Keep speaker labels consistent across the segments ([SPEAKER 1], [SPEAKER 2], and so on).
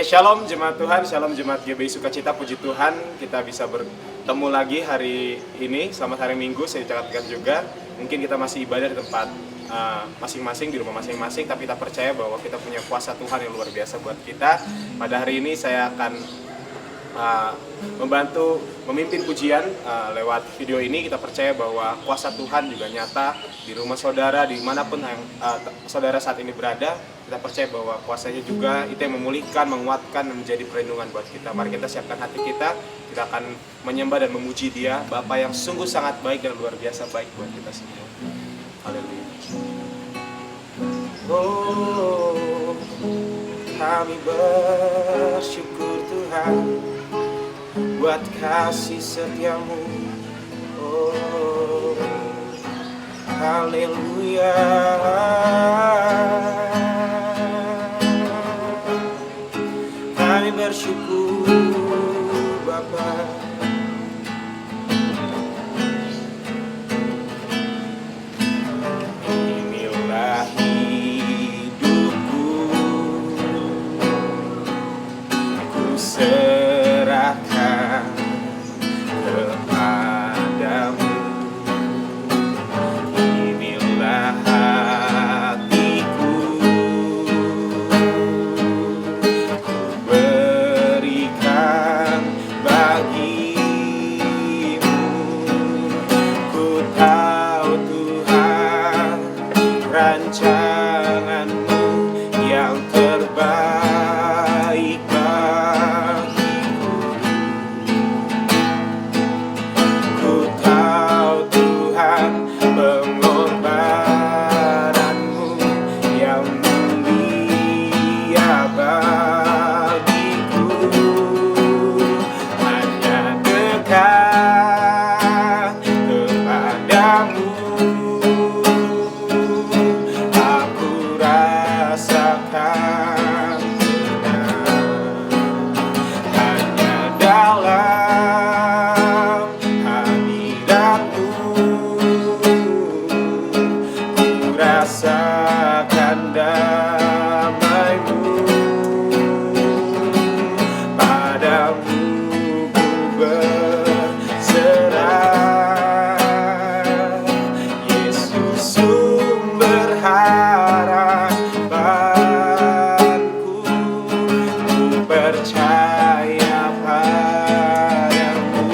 [SPEAKER 1] Shalom jemaat Tuhan, Shalom jemaat GBI Sukacita, puji Tuhan kita bisa bertemu lagi hari ini. Selamat hari Minggu, saya ucapkan juga. Mungkin kita masih ibadah di tempat masing-masing, di rumah masing-masing, tapi kita percaya bahwa kita punya kuasa Tuhan yang luar biasa buat kita. Pada hari ini saya akan membantu memimpin pujian lewat video ini. Kita percaya bahwa kuasa Tuhan juga nyata di rumah saudara, dimanapun yang saudara saat ini berada. Kita percaya bahwa kuasanya juga itu yang memulihkan, menguatkan, dan menjadi perlindungan buat kita. Mari kita siapkan hati kita akan menyembah dan memuji Dia, Bapa yang sungguh sangat baik dan luar biasa baik buat kita semua. Haleluya. Oh, kami bersyukur Tuhan buat kasih setiamu. Oh, haleluya. Kami bersyukur Bapa. Inilah hidupku, ku serahkan kepadamu. Inilah hatiku, ku berikan bagimu. Ku tahu Tuhan rancanganmu yang terbaik bagiku. Ku tahu Tuhan pengorbananmu yang mulia bagiku. Hanya dekat kepadamu aku rasakan tenang. Hanya dalam hadiratmu ku rasakan damai-Mu. Padamu ku berserah, Yesus sumber harapanku. Ku percaya padamu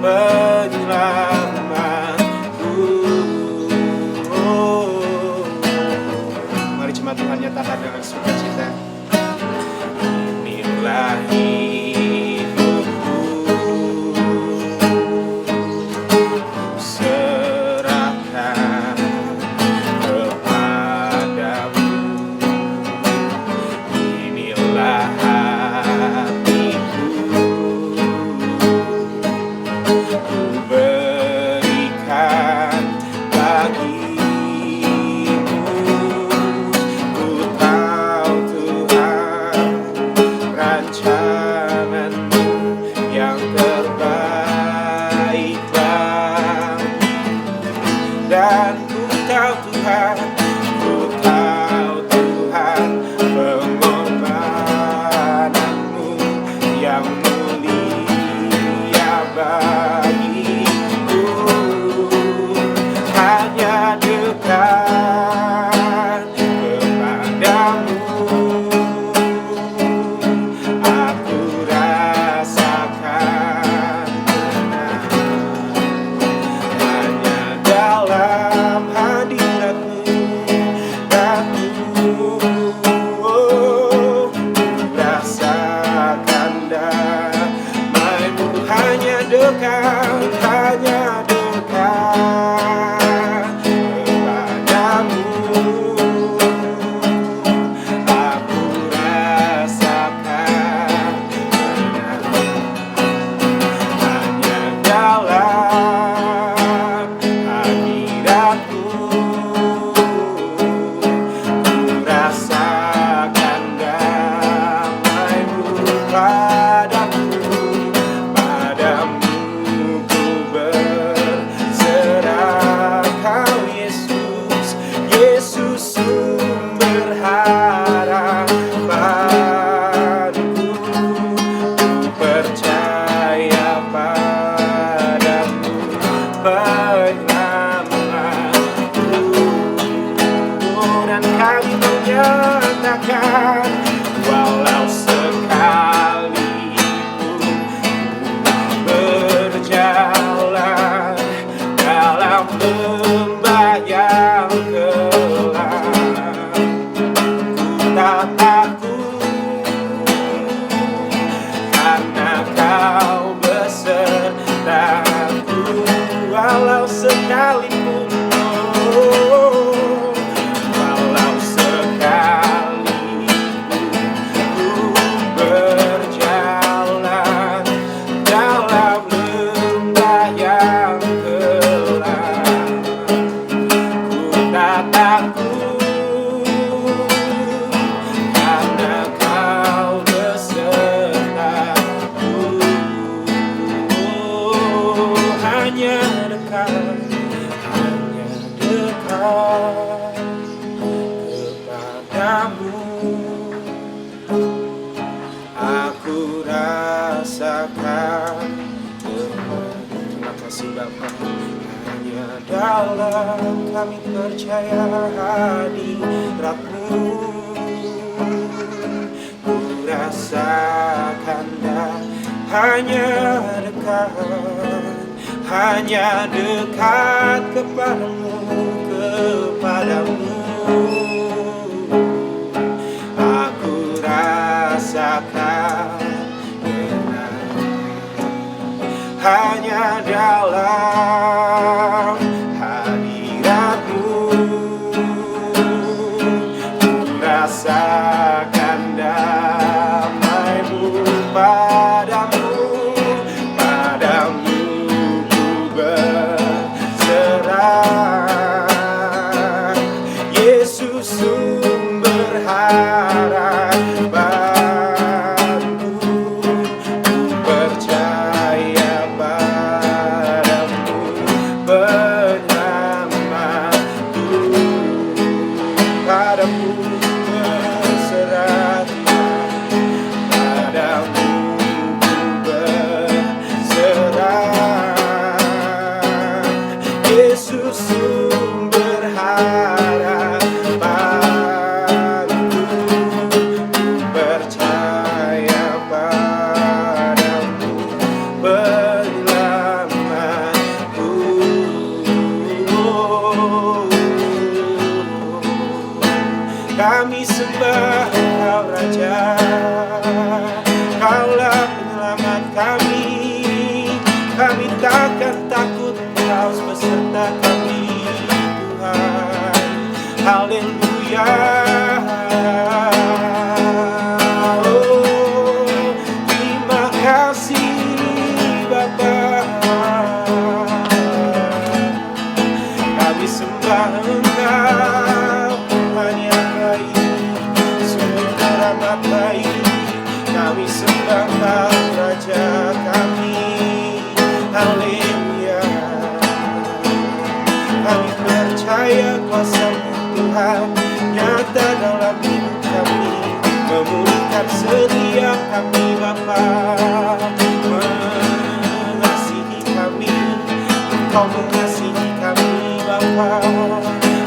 [SPEAKER 1] penyelamatku. Mari jemaat Tuhan nyatakan dengan sukacita. Inilah hidupku, ku serahkan kepadamu. Inilah hatiku, ku berikan bagimu. Ku tahu Tuhan rancanganmu yang terbaik bagiku. Dan ku tahu Tuhan, ku tahu Tuhan pengorbananmu yang mulia bagiku. Hanya dekat kepadamu aku rasakan tenang. Hanya dalam hadiratmu aku rasakan damai-Mu. Hanya dekat kepadamu aku rasakan tenang. Hanya dalam hadiratmu ku rasakan damai-Mu. Padamu ku hanya dekat kepadamu. Aku rasakan. Terima kasih Bapa. Hanya dalam kami percaya hadirat-Mu, ku rasakan dah hanya dekat kepadamu. Aku rasakan hanya dalam hadirat-Mu, ku rasakan damai-Mu padamu ku berserah. Yesus sumber harapanku, ku percaya padamu penyelamatku. Padamu berserah, padamu ku berserah. Yesus sumber harapanku, ku percaya padamu penyelamatku. Kami sembah Engkau Raja, Kaulah penyelamat kami. Kami takkan takut, Engkau beserta kami Tuhan. Haleluya. Oh, terima kasih Bapa. Kami sembah Engkau, Tuhan yang baik, sumber rahmat baik. Kami sembah Engkau Raja kami. Haleluya. Kami percaya kuasa-Mu Tuhan nyata dalam hidup kami, memulihkan setiap kami Bapa. Mengasihi kami, Engkau mengasihi kami Bapa.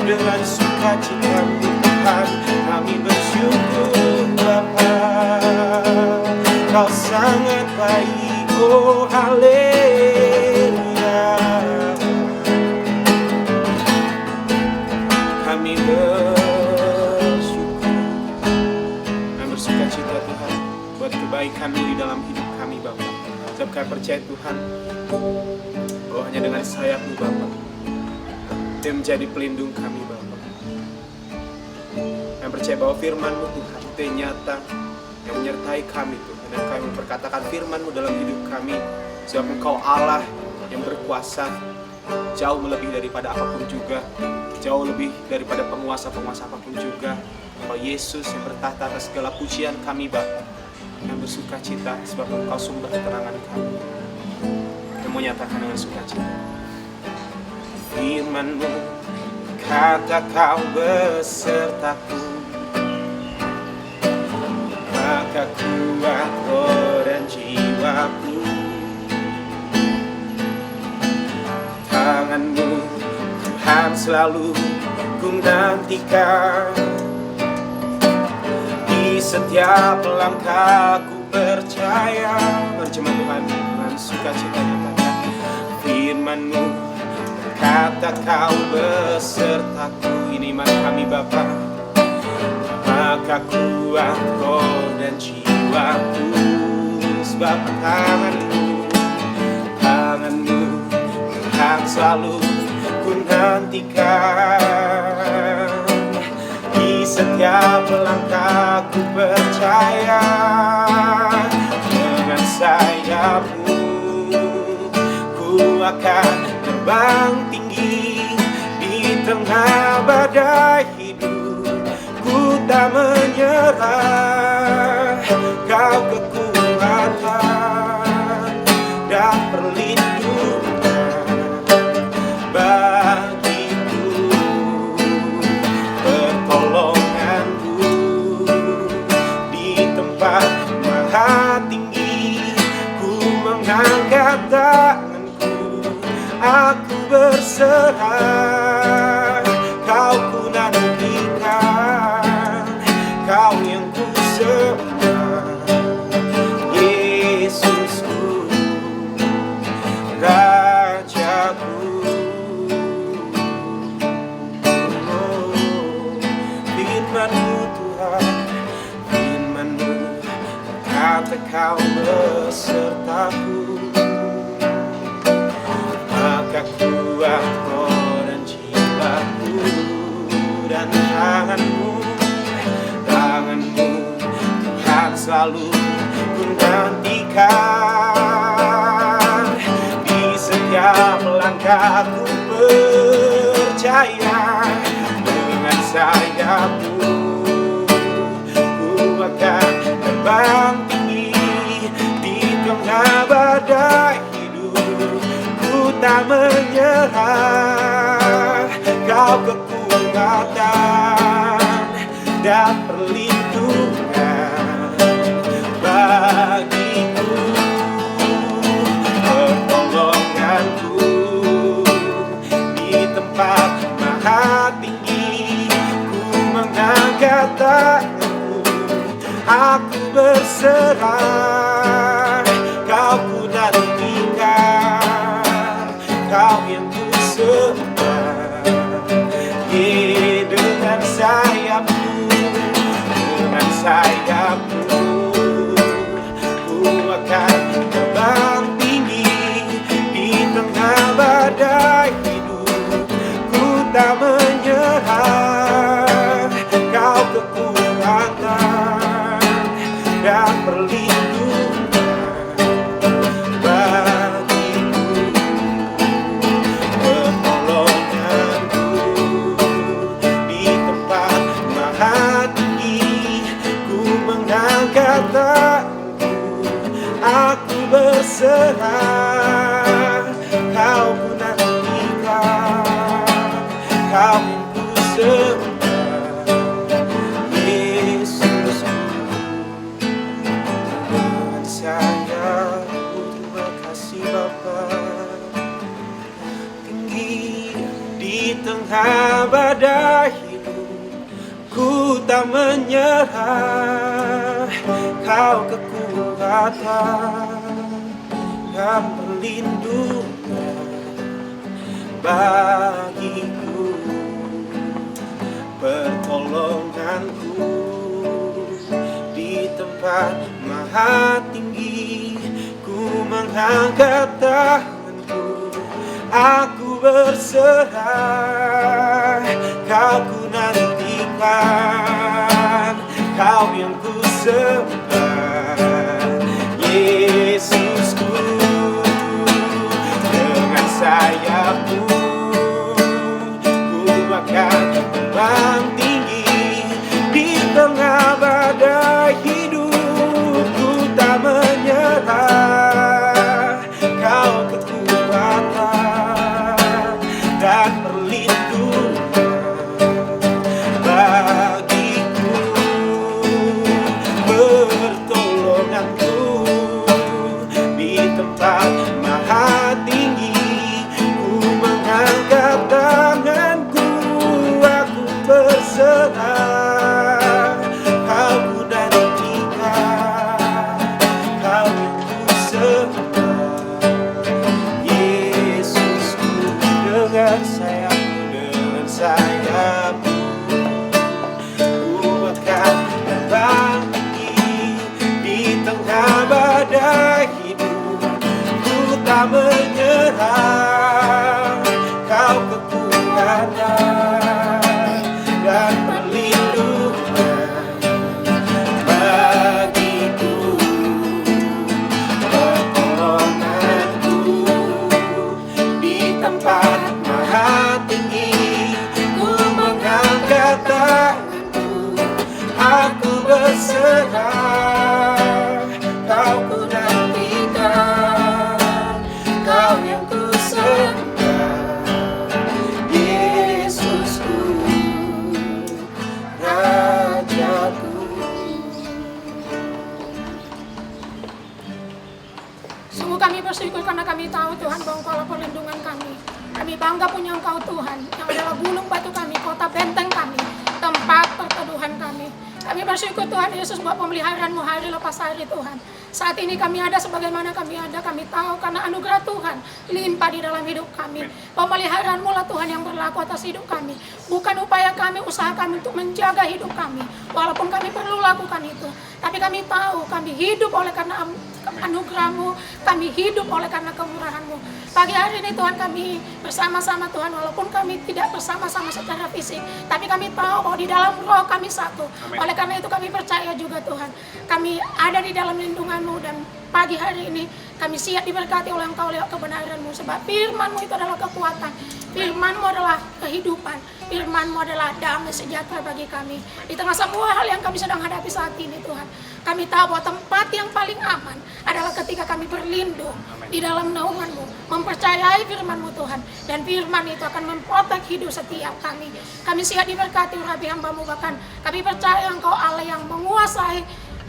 [SPEAKER 1] Dengan sukacita Tuhan kami bersyukur Bapa. Kau sangat baik, oh haleluya. Kami bersyukur dan bersukacita Tuhan buat kebaikan-Mu di dalam hidup kami Bapa. Sebab kami percaya Tuhan bahwa hanya dengan sayap-Mu Bapa Dia menjadi pelindung kami Bapa. Kami percaya bahwa firman-Mu Tuhan itu yang nyata, yang menyertai kami Tuhan. Dan kami memperkatakan firman-Mu dalam hidup kami, sebab Engkau Allah yang berkuasa jauh melebihi daripada apapun juga, jauh lebih daripada penguasa-penguasa apapun juga. Engkau Yesus yang bertahta atas segala pujian kami Bapa. Yang bersuka cita sebab Engkau sumber keterangan kami. Yang menyatakan dengan sukacita. Firman-Mu kata Kau besertaku, maka kuat roh dan jiwaku. Tangan-Mu Tuhan selalu ku nantikan, di setiap langkah ku percaya. Berjemaah Tuhan dengan sukacita nyatakan firman-Mu kata Kau besertaku. Ini iman kami Bapa. Maka kuat roh dan jiwaku, sebab tangan-Mu Tuhan selalu ku nantikan, di setiap langkah ku percaya. Dengan sayap-Mu ku akan terbang tinggi di tengah badai hidup. Ku tak menyerah, Kau kekuatan dan perlindungan. mengangkat tanganku, aku berserah. Kau ku nantikan, Kau yang ku sembah, Yesusku, Rajaku. Oh, firman-Mu Tuhan, firman-Mu berkata Kau besertaku. Maka kuat roh dan jiwaku, dan tangan-Mu Tuhan selalu ku nantikan. Di setiap langkahku percaya, dengan sayap-Mu ku akan terbang tinggi. Di tengah badai hidup ku tak menyerah. Kau kekuatan dan perlindungan bagiku, pertolonganku di tempat maha tinggi. Ku mengangkat tanganku, aku berserah. Kau ku nantikan, Kau yang ku sembah. Dengan sayap-Mu, dengan sayap-Mu ku akan terbang tinggi. Di tengah badai hidup ku tak menyerah. Kau kekuatan dan perlindungan bagiku, pertolonganku di tempat maha tinggi. Ku mengangkat tanganku, aku berserah. Kau ku nantikan, Kau yang ku sembah, Yesusku, dengan sayap-Mu. Terima kasih Bapa. Tinggi di tengah badai hidup ku tak menyerah. Kau kekuatan dan perlindungan bagiku, pertolonganku di tempat maha tinggi. Ku mengangkat tanganku, aku berserah. Kau ku nantikan, Kau yang ku sembah, Yesusku, dengan sayap-Mu ku akan terbang tinggi. Di tengah badai hidup ku tak menyerah. Kau kekuatan dan perlindungan bagiku, pertolonganku di tempat maha tinggi. Ku mengangkat tanganku, aku berserah. Kau ku nantikan, Kau yang ku sembah, Yesusku, dengan sayap-Mu ku akan terbang tinggi. Di tengah badai hidup ku tak menyerah. Kau kekuatan dan perlindungan bagiku, pertolonganku di tempat maha tinggi. Ku mengangkat tanganku, aku berserah. Kau ku nantikan, Kau yang ku
[SPEAKER 2] kami tahu Tuhan bahwa Engkau adalah perlindungan kami. Kami bangga punya Engkau Tuhan, yang adalah gunung batu kami, kota benteng kami, tempat perteduhan kami. Kami bersyukur Tuhan Yesus buat pemeliharaan-Mu hari lepas hari Tuhan. Saat ini kami ada sebagaimana kami ada, kami tahu karena anugerah Tuhan limpah di dalam hidup kami. Pemeliharaan-Mu lah Tuhan yang berlaku atas hidup kami. Bukan upaya kami, usaha kami untuk menjaga hidup kami. Walaupun kami perlu lakukan itu. Tapi kami tahu kami hidup oleh karena anugerah-Mu, kami hidup oleh karena kemurahan-Mu. Pagi hari ini Tuhan kami bersama-sama Tuhan, walaupun kami tidak bersama-sama secara fisik, tapi kami tahu bahwa di dalam roh kami satu.
[SPEAKER 1] Amin.
[SPEAKER 2] Oleh karena itu kami percaya juga Tuhan, kami ada di dalam lindungan-Mu, dan pagi hari ini kami siap diberkati oleh Engkau lewat kebenaran-Mu, sebab firman-Mu itu adalah kekuatan, firman-Mu adalah kehidupan, firman-Mu adalah damai sejahtera bagi kami. Di tengah semua hal yang kami sedang hadapi saat ini Tuhan, kami tahu bahwa tempat yang paling aman adalah ketika kami berlindung di dalam naungan-Mu, mempercayai firman-Mu Tuhan, dan firman itu akan memprotek hidup setiap kami. Kami siap diberkati Rabi hamba-Mu, bahkan kami percaya Engkau Allah yang menguasai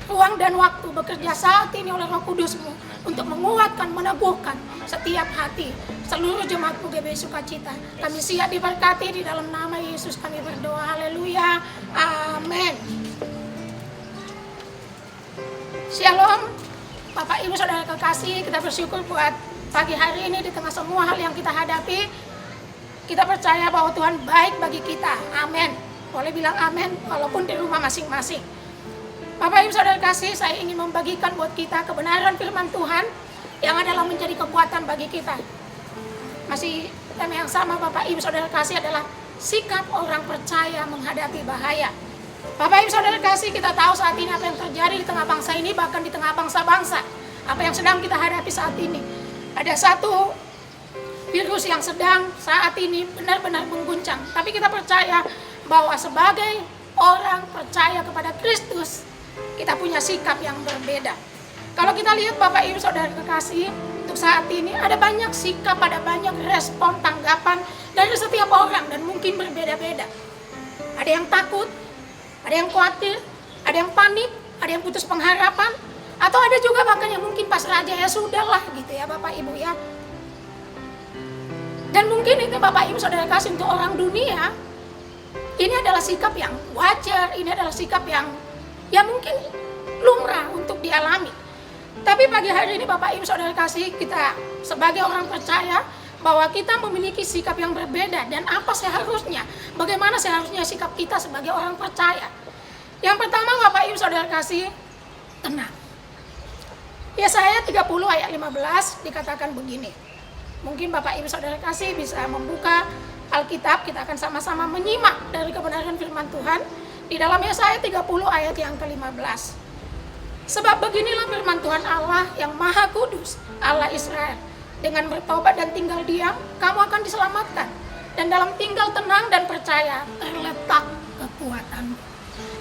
[SPEAKER 2] ruang dan waktu, bekerja saat ini oleh Roh Kudus-Mu untuk menguatkan, meneguhkan setiap hati seluruh jemaat GBI Sukacita. Kami siap diberkati di dalam nama Yesus kami berdoa. Haleluya. Amin. Shalom Bapak Ibu Saudara kekasih, kita bersyukur buat pagi hari ini di tengah semua hal yang kita hadapi. Kita percaya bahwa Tuhan baik bagi kita. Amin. Boleh bilang amin walaupun di rumah masing-masing. Bapak Ibu Saudara kasih, saya ingin membagikan buat kita kebenaran firman Tuhan yang adalah menjadi kekuatan bagi kita. Masih tema yang sama Bapak Ibu Saudara kasih adalah sikap orang percaya menghadapi bahaya. Bapak Ibu Saudara kasih, kita tahu saat ini apa yang terjadi di tengah bangsa ini, bahkan di tengah bangsa-bangsa. Apa yang sedang kita hadapi saat ini. Ada satu virus yang sedang saat ini benar-benar mengguncang. Tapi kita percaya bahwa sebagai orang percaya kepada Kristus, kita punya sikap yang berbeda. Kalau kita lihat Bapak Ibu Saudara kekasih, untuk saat ini ada banyak sikap, ada banyak respon, tanggapan dari setiap orang dan mungkin berbeda-beda. Ada yang takut, ada yang khawatir, ada yang panik, ada yang putus pengharapan, atau ada juga bahkan yang mungkin pasrah aja, ya sudahlah gitu ya Bapak Ibu ya. Dan mungkin itu Bapak Ibu Saudara kasih untuk orang dunia, ini adalah sikap yang wajar, ini adalah sikap yang mungkin lumrah untuk dialami. Tapi pagi hari ini Bapak Ibu Saudara kasih, kita sebagai orang percaya bahwa kita memiliki sikap yang berbeda, dan apa seharusnya, bagaimana seharusnya sikap kita sebagai orang percaya. Yang pertama Bapak Ibu Saudara kasih, tenang. Yesaya 30 ayat 15 dikatakan begini. Mungkin Bapak Ibu Saudara kasih bisa membuka Alkitab, kita akan sama-sama menyimak dari kebenaran firman Tuhan di dalam Yesaya 30 ayat yang ke-15. Sebab beginilah firman Tuhan Allah yang Maha Kudus, Allah Israel. Dengan bertobat dan tinggal diam, kamu akan diselamatkan. Dan dalam tinggal tenang dan percaya terletak kekuatanmu.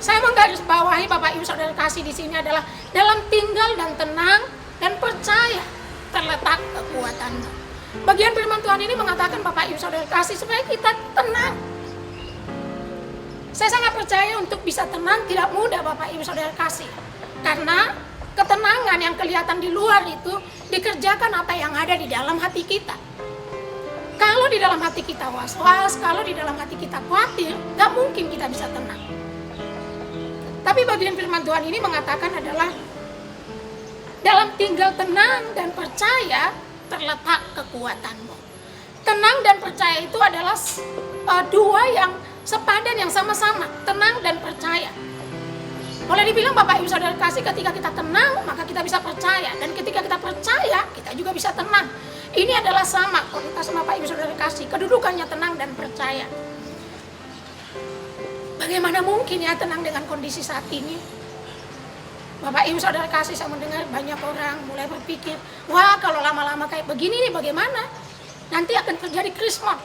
[SPEAKER 2] Saya menggarisbawahi Bapak Ibu Saudara kasih di sini adalah dalam tinggal dan tenang dan percaya terletak kekuatanmu. Bagian firman Tuhan ini mengatakan Bapak Ibu Saudara kasih supaya kita tenang. Saya sangat percaya untuk bisa tenang tidak mudah Bapak Ibu Saudara kasih. Karena ketenangan yang kelihatan di luar itu dikerjakan apa yang ada di dalam hati kita. Kalau di dalam hati kita was-was, kalau di dalam hati kita khawatir, gak mungkin kita bisa tenang. Tapi bagian firman Tuhan ini mengatakan adalah dalam tinggal tenang dan percaya terletak kekuatanmu. Tenang dan percaya itu adalah dua yang sepadan, yang sama-sama, tenang dan percaya. Boleh dibilang Bapak Ibu Saudara kasih, ketika kita tenang maka kita bisa percaya, dan ketika kita percaya kita juga bisa tenang. Ini adalah sama kualitas Bapak Ibu Saudara kasih, kedudukannya tenang dan percaya. Bagaimana mungkin ya tenang dengan kondisi saat ini? Bapak Ibu Saudara kasih, saya mendengar banyak orang mulai berpikir, wah kalau lama-lama kayak begini nih bagaimana? Nanti akan terjadi krismon.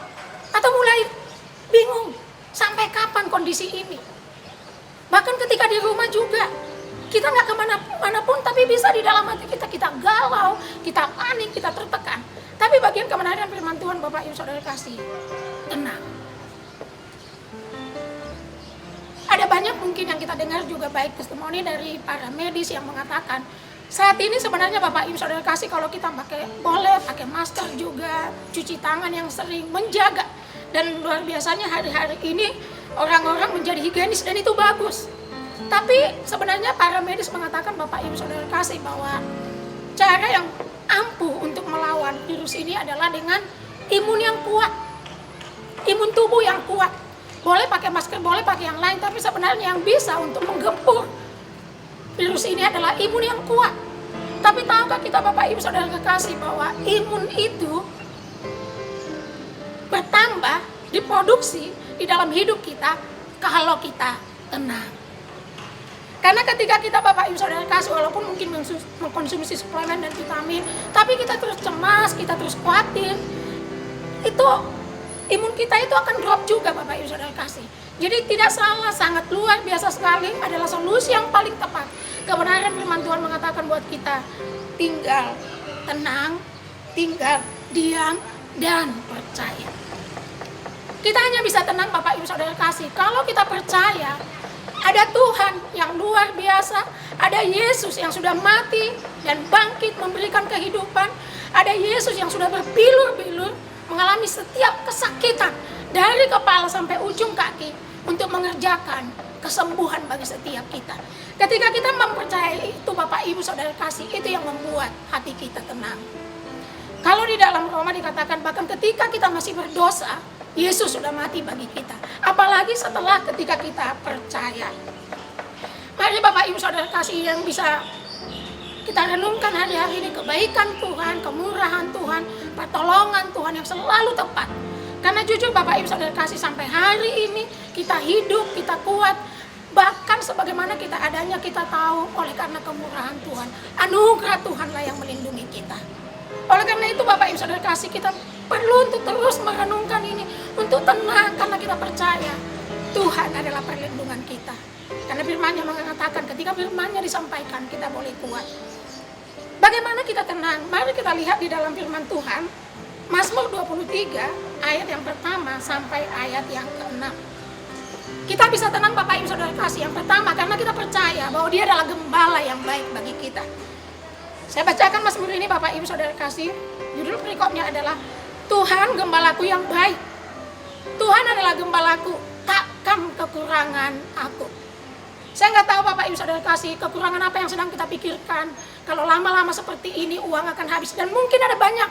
[SPEAKER 2] Atau mulai bingung, sampai kapan kondisi ini? Bahkan ketika di rumah juga, kita nggak kemana pun, tapi bisa di dalam hati kita galau, kita panik, kita tertekan. Tapi bagian kebenaran firman Tuhan Bapak Ibu Saudara kasih, tenang. Ada banyak mungkin yang kita dengar juga baik testimoni dari para medis yang mengatakan Saat ini sebenarnya Bapak Ibu Saudara kasih, kalau kita boleh pakai masker juga, cuci tangan yang sering, menjaga. Dan luar biasanya hari-hari ini orang-orang menjadi higienis dan itu bagus. Tapi sebenarnya para medis mengatakan Bapak Ibu Saudara kasih bahwa cara yang ampuh untuk melawan virus ini adalah dengan imun yang kuat. Imun tubuh yang kuat. Boleh pakai masker, boleh pakai yang lain, tapi sebenarnya yang bisa untuk menggempur virus ini adalah imun yang kuat. Tapi tahukah kita Bapak Ibu Saudara kekasih bahwa imun itu bertambah, diproduksi di dalam hidup kita kalau kita tenang. Karena ketika kita Bapak Ibu Saudara kasih, walaupun mungkin mengkonsumsi suplemen dan vitamin, tapi kita terus cemas, kita terus khawatir, itu imun kita itu akan drop juga Bapak Ibu Saudara kasih. Jadi tidak salah, sangat luar biasa sekali, adalah solusi yang paling tepat. Kebenaran firman Tuhan mengatakan buat kita, tinggal tenang, tinggal diam, dan percaya. Kita hanya bisa tenang Bapak Ibu Saudara kasih kalau kita percaya ada Tuhan yang luar biasa, ada Yesus yang sudah mati dan bangkit memberikan kehidupan, ada Yesus yang sudah berbilur-bilur mengalami setiap kesakitan dari kepala sampai ujung kaki untuk mengerjakan kesembuhan bagi setiap kita. Ketika kita mempercayai itu Bapak Ibu Saudara kasih, itu yang membuat hati kita tenang. Kalau di dalam Roma dikatakan bahkan ketika kita masih berdosa, Yesus sudah mati bagi kita. Apalagi setelah ketika kita percaya. Mari Bapak Ibu Saudara kasih yang bisa kita renungkan hari-hari ini, kebaikan Tuhan, kemurahan Tuhan, pertolongan Tuhan yang selalu tepat. Karena jujur Bapak Ibu Saudara kasih, sampai hari ini kita hidup, kita kuat. Bahkan sebagaimana kita adanya kita tahu oleh karena kemurahan Tuhan. Anugerah Tuhanlah yang melindungi kita. Oleh karena itu Bapak Ibu Saudara kasih, kita perlu untuk terus merenungkan ini, untuk tenang karena kita percaya Tuhan adalah perlindungan kita. Karena firman-Nya mengatakan ketika firman-Nya disampaikan kita boleh kuat. Bagaimana kita tenang? Mari kita lihat di dalam firman Tuhan, Mazmur 23 ayat yang pertama sampai ayat yang ke-6. Kita bisa tenang Bapak Ibu Saudara kasih, yang pertama karena kita percaya bahwa Dia adalah gembala yang baik bagi kita. Saya bacakan Mazmur ini Bapak Ibu Saudara kasih. Judul perikopnya adalah Tuhan gembalaku yang baik. Tuhan adalah gembalaku, takkan kekurangan aku. Saya nggak tahu Bapak Ibu Saudara kasih, kekurangan apa yang sedang kita pikirkan. Kalau lama-lama seperti ini uang akan habis, dan mungkin ada banyak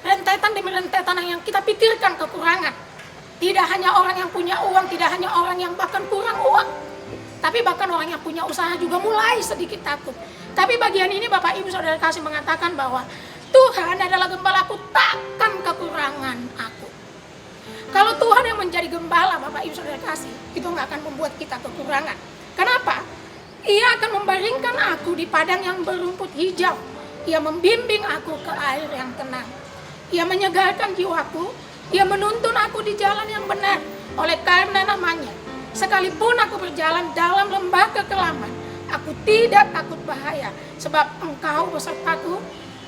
[SPEAKER 2] rentetan demi rentetan yang kita pikirkan kekurangan. Tidak hanya orang yang punya uang, tidak hanya orang yang bahkan kurang uang, tapi bahkan orang yang punya usaha juga mulai sedikit takut. Tapi bagian ini Bapak Ibu Saudara kasih mengatakan bahwa Tuhan adalah gembalaku, takkan kekurangan aku. Kalau Tuhan yang menjadi gembala Bapak Ibu Saudara kasih, itu nggak akan membuat kita kekurangan. Kenapa? Ia akan membaringkan aku di padang yang berumput hijau. Ia membimbing aku ke air yang tenang. Ia menyegarkan jiwaku. Ia menuntun aku di jalan yang benar oleh karena namanya. Sekalipun aku berjalan dalam lembah kekelaman, aku tidak takut bahaya, sebab Engkau besertaku.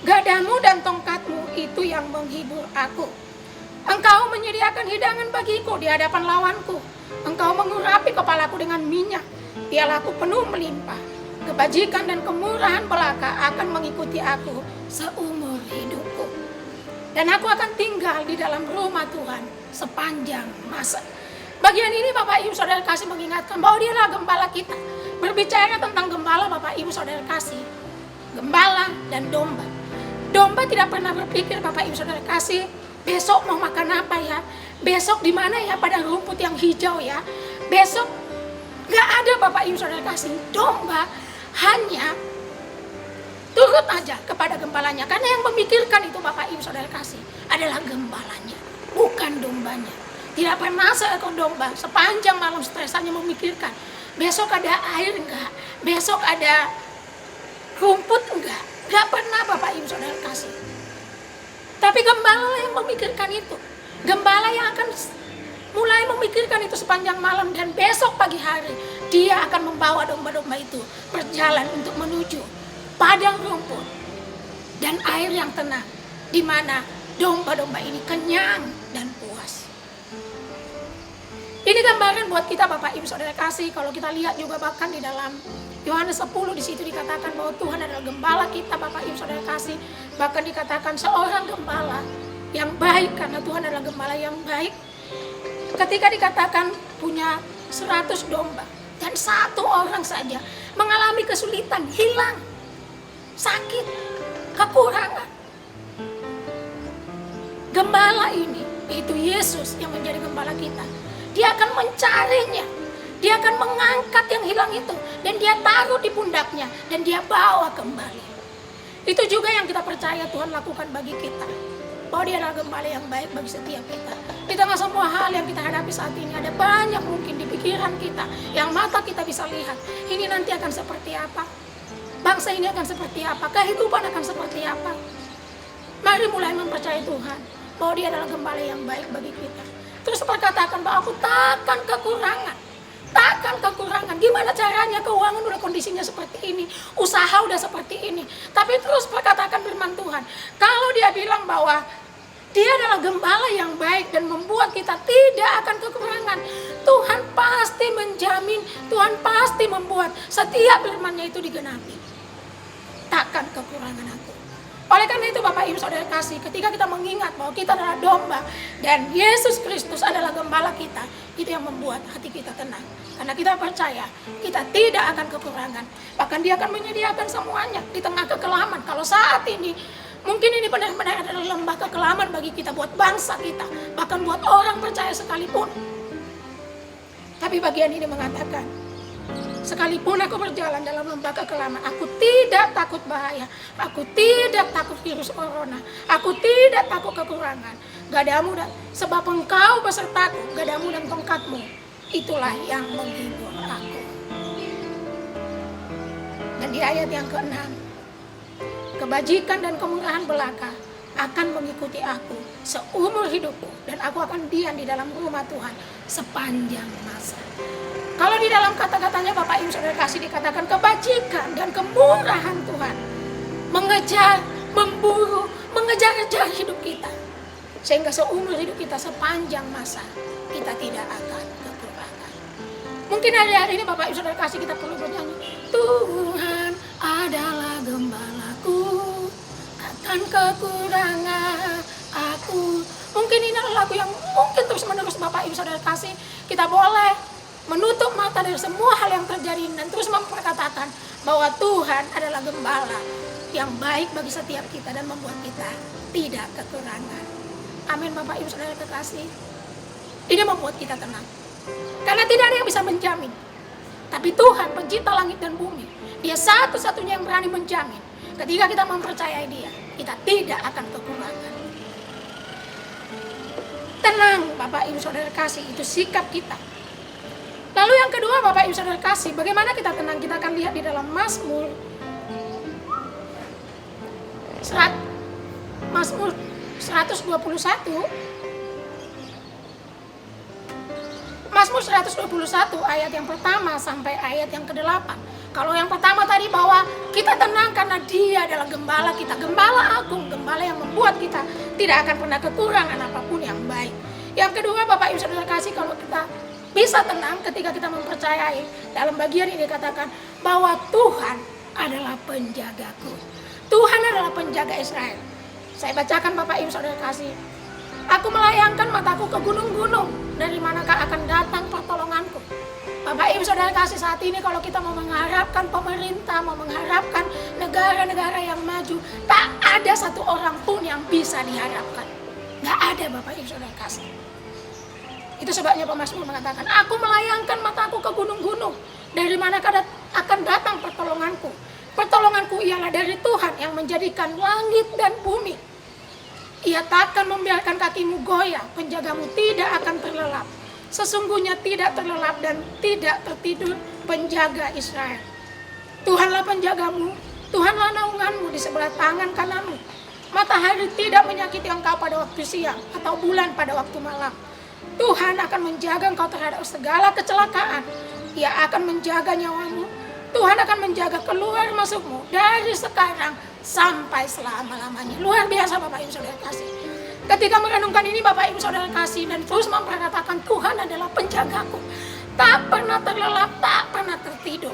[SPEAKER 2] Gadamu dan tongkatmu itu yang menghibur aku. Engkau menyediakan hidangan bagiku di hadapan lawanku. Engkau mengurapi kepalaku dengan minyak. Pialaku penuh melimpah. Kebajikan dan kemurahan belaka akan mengikuti aku seumur hidupku. Dan aku akan tinggal di dalam rumah Tuhan sepanjang masa. Bagian ini Bapak Ibu Saudara kasih mengingatkan bahwa Dia adalah gembala kita. Berbicara tentang gembala Bapak Ibu Saudara kasih, gembala dan domba. Domba tidak pernah berpikir Bapak Ibu Saudara kasih, besok mau makan apa ya? Besok di mana ya pada rumput yang hijau ya? Besok nggak ada Bapak Ibu Saudara kasih. Domba hanya turut aja kepada gembalanya, karena yang memikirkan itu Bapak Ibu Saudara kasih adalah gembalanya, bukan dombanya. Tidak pernah seekor domba sepanjang malam stresannya memikirkan besok ada air enggak, besok ada rumput enggak. Enggak pernah Bapak Ibu Saudara kasih. Tapi gembala yang memikirkan itu. Gembala yang akan mulai memikirkan itu sepanjang malam, dan besok pagi hari dia akan membawa domba-domba itu berjalan untuk menuju padang rumput dan air yang tenang, di mana domba-domba ini kenyang dan puas. Ini gambaran buat kita Bapak Ibu Saudara kasih. Kalau kita lihat juga bahkan di dalam Yohanes 10 di situ dikatakan bahwa Tuhan adalah gembala kita Bapak Ibu Saudara kasih. Bahkan dikatakan seorang gembala yang baik, karena Tuhan adalah gembala yang baik. Ketika dikatakan punya 100 domba dan satu orang saja mengalami kesulitan, hilang, sakit, kekurangan. Gembala ini, itu Yesus yang menjadi gembala kita. Dia akan mencarinya, dia akan mengangkat yang hilang itu, dan dia taruh di pundaknya, dan dia bawa kembali. Itu juga yang kita percaya Tuhan lakukan bagi kita, bahwa dia adalah gembala yang baik bagi setiap kita. Di tengah semua hal yang kita hadapi saat ini, ada banyak mungkin di pikiran kita, yang mata kita bisa lihat, ini nanti akan seperti apa, bangsa ini akan seperti apa, kehidupan akan seperti apa. Mari mulai mempercayai Tuhan, bahwa dia adalah gembala yang baik bagi kita. Terus perkatakan bahwa aku takkan kekurangan. Takkan kekurangan. Gimana caranya? Keuangan udah kondisinya seperti ini. Usaha udah seperti ini. Tapi terus perkatakan firman Tuhan. Kalau dia bilang bahwa dia adalah gembala yang baik dan membuat kita tidak akan kekurangan, Tuhan pasti menjamin, Tuhan pasti membuat setiap firman-Nya itu digenapi. Takkan kekurangan aku. Oleh karena itu Bapak Ibu Saudara kasih, ketika kita mengingat bahwa kita adalah domba dan Yesus Kristus adalah gembala kita, itu yang membuat hati kita tenang. Karena kita percaya kita tidak akan kekurangan. Bahkan dia akan menyediakan semuanya di tengah kekelaman. Kalau saat ini mungkin ini benar-benar adalah lembah kekelaman bagi kita, buat bangsa kita, bahkan buat orang percaya sekalipun. Tapi bagian ini mengatakan, sekalipun aku berjalan dalam lembah kekelaman, aku tidak takut bahaya, aku tidak takut virus corona, aku tidak takut kekurangan. Gadamu dan sebab engkau besertaku, gadamu dan tongkatmu, itulah yang menghibur aku. Dan di ayat yang ke-6, kebajikan dan kemurahan belaka akan mengikuti aku seumur hidupku, dan aku akan diam di dalam rumah Tuhan sepanjang masa. Kalau di dalam kata-katanya Bapak Ibu Saudara kasih dikatakan kebajikan dan kemurahan Tuhan mengejar, memburu, mengejar-ngejar hidup kita, sehingga seumur hidup kita sepanjang masa kita tidak akan kekurangan. Mungkin hari-hari ini Bapak Ibu Saudara kasih kita perlu bernyanyi, Tuhan adalah gembalaku, takkan kekurangan aku. Mungkin ini adalah lagu yang mungkin terus menerus Bapak Ibu Saudara kasih kita boleh menutup mata dari semua hal yang terjadi dan terus memperkatakan bahwa Tuhan adalah gembala yang baik bagi setiap kita dan membuat kita tidak kekurangan. Amin Bapak Ibu Saudara kekasih. Ini membuat kita tenang. Karena tidak ada yang bisa menjamin. Tapi Tuhan pencipta langit dan bumi, Dia satu-satunya yang berani menjamin. Ketika kita mempercayai Dia, kita tidak akan kekurangan. Tenang Bapak Ibu Saudara kasih, itu sikap kita. Lalu yang kedua Bapak Ibu Saudara kasih, bagaimana kita tenang? Kita akan lihat di dalam Mazmur 121. Mazmur 121 ayat yang pertama sampai ayat yang ke-8. Kalau yang pertama tadi bahwa kita tenang karena Dia adalah gembala kita, gembala agung, gembala yang membuat kita tidak akan pernah kekurangan apapun yang baik. Yang kedua Bapak Ibu Saudara kasih, kalau kita bisa tenang ketika kita mempercayai, dalam bagian ini dikatakan bahwa Tuhan adalah penjagaku. Tuhan adalah penjaga Israel. Saya bacakan Bapak Ibu Saudara kasih. Aku melayangkan mataku ke gunung-gunung, dari manakah akan datang pertolonganku. Bapak Ibu Saudara kasih, saat ini kalau kita mau mengharapkan pemerintah, mau mengharapkan negara-negara yang maju, tak ada satu orang pun yang bisa diharapkan. Gak ada Bapak Ibu Saudara kasih. Itu sebabnya pemazmur mengatakan, aku melayangkan mataku ke gunung-gunung, dari manakah akan datang pertolonganku. Pertolonganku ialah dari Tuhan yang menjadikan langit dan bumi. Ia takkan membiarkan kakimu goyah, penjagamu tidak akan terlelap. Sesungguhnya tidak terlelap dan tidak tertidur penjaga Israel. Tuhanlah penjagamu, Tuhanlah naunganmu di sebelah tangan kananmu. Matahari tidak menyakiti engkau pada waktu siang, atau bulan pada waktu malam. Tuhan akan menjaga engkau terhadap segala kecelakaan. Ia akan menjaga nyawamu. Tuhan akan menjaga keluar masukmu dari sekarang sampai selama-lamanya. Luar biasa Bapak Ibu Saudara kasih. Ketika merenungkan ini Bapak Ibu Saudara kasih dan terus memperkatakan Tuhan adalah penjagaku, tak pernah terlelap, tak pernah tertidur.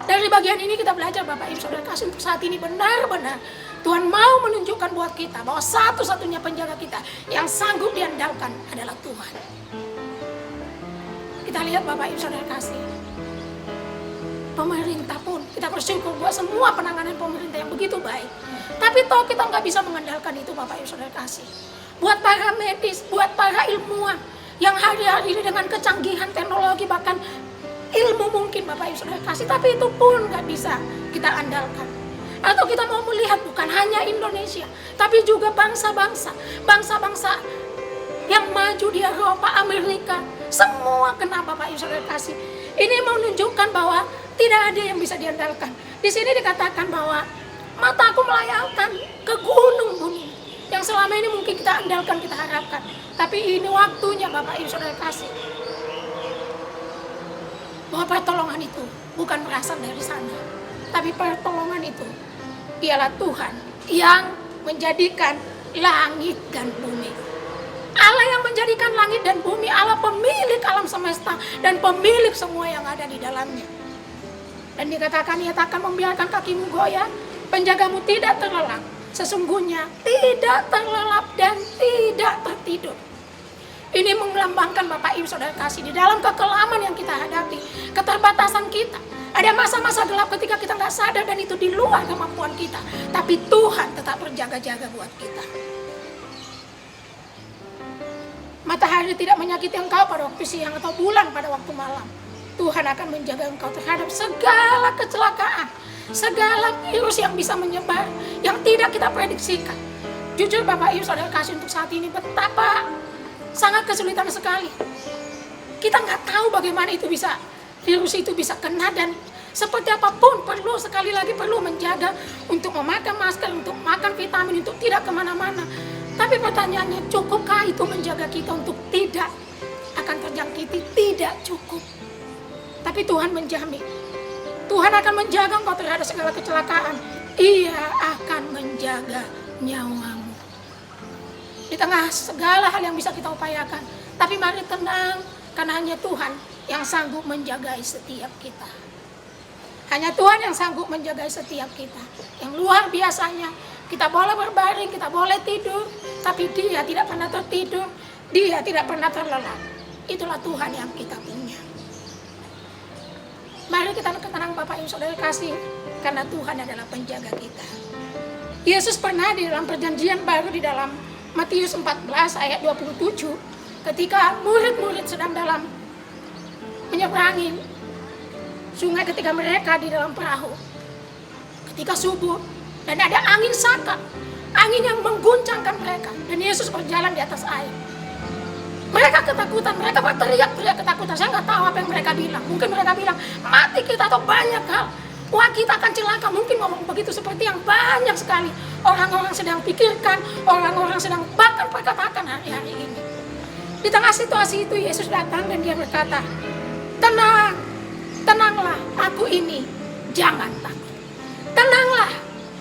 [SPEAKER 2] Dari bagian ini kita belajar Bapak Ibu Saudara kasih untuk saat ini benar-benar Tuhan mau menunjukkan buat kita bahwa satu-satunya penjaga kita yang sanggup diandalkan adalah Tuhan. Kita lihat Bapak Ibu Saudara kasih, pemerintah pun kita bersyukur buat semua penanganan pemerintah yang begitu baik. Tapi toh kita nggak bisa mengandalkan itu Bapak Ibu Saudara kasih. Buat para medis, buat para ilmuwan yang hari-hari ini dengan kecanggihan teknologi bahkan ilmu mungkin Bapak Ibu Saudara kasih, tapi itu pun nggak bisa kita andalkan. Atau kita mau melihat bukan hanya Indonesia, tapi juga bangsa-bangsa yang maju di Eropa, Amerika, semua kena Bapak Ibu Saudara kasih. Ini menunjukkan bahwa tidak ada yang bisa diandalkan. Di sini dikatakan bahwa mataku melayangkan ke gunung-gunung yang selama ini mungkin kita andalkan, kita harapkan. Tapi ini waktunya Bapak Ibu Saudara kasih, bahwa pertolongan itu bukan berasal dari sana, tapi pertolongan itu ialah Tuhan yang menjadikan langit dan bumi. Allah yang menjadikan langit dan bumi, Allah pemilik alam semesta dan pemilik semua yang ada di dalamnya. Dan dikatakan ia tak akan membiarkan kakimu goyah, penjagamu tidak terlelap, sesungguhnya tidak terlelap dan tidak tertidur. Ini melambangkan Bapak Ibu Saudara kasih di dalam kekelaman yang kita hadapi, keterbatasan kita. Ada masa-masa gelap ketika kita nggak sadar dan itu di luar kemampuan kita. Tapi Tuhan tetap berjaga-jaga buat kita. Matahari tidak menyakiti engkau pada waktu siang atau bulan pada waktu malam. Tuhan akan menjaga engkau terhadap segala kecelakaan, segala virus yang bisa menyebar, yang tidak kita prediksikan. Jujur Bapak Ibu Saudara kasih untuk saat ini betapa sangat kesulitan sekali. Kita nggak tahu bagaimana itu bisa, virus itu bisa kena, dan seperti apapun sekali lagi perlu menjaga untuk memakai masker, untuk makan vitamin, untuk tidak kemana-mana. Tapi pertanyaannya, cukupkah itu menjaga kita untuk tidak akan terjangkiti? Tidak cukup. Tapi Tuhan menjamin, Tuhan akan menjaga engkau terhadap segala kecelakaan. Ia akan menjaga nyawamu. Di tengah segala hal yang bisa kita upayakan, tapi mari tenang, karena hanya Tuhan yang sanggup menjaga setiap kita. Hanya Tuhan yang sanggup menjaga setiap kita. Yang luar biasanya, kita boleh berbaring, kita boleh tidur, tapi Dia tidak pernah tertidur, Dia tidak pernah terlelap. Itulah Tuhan yang kita punya. Mari kita tenang Bapak Ibu Saudara kasih, karena Tuhan adalah penjaga kita. Yesus pernah di dalam perjanjian baru di dalam Matius 14 ayat 27, ketika murid-murid sedang dalam menyeberangi sungai, ketika mereka di dalam perahu, ketika subuh dan ada angin saka, angin yang mengguncangkan mereka, dan Yesus berjalan di atas air. Mereka ketakutan, mereka berteriak-teriak ketakutan. Saya nggak tahu apa yang mereka bilang. Mungkin mereka bilang, mati kita atau banyak hal. Wah, kita akan celaka. Mungkin ngomong begitu seperti yang banyak sekali orang-orang sedang pikirkan, orang-orang sedang bahkan perkatakan hari-hari ini. Di tengah situasi itu Yesus datang dan Dia berkata, tenang, tenanglah, aku ini, jangan takut. Tenanglah,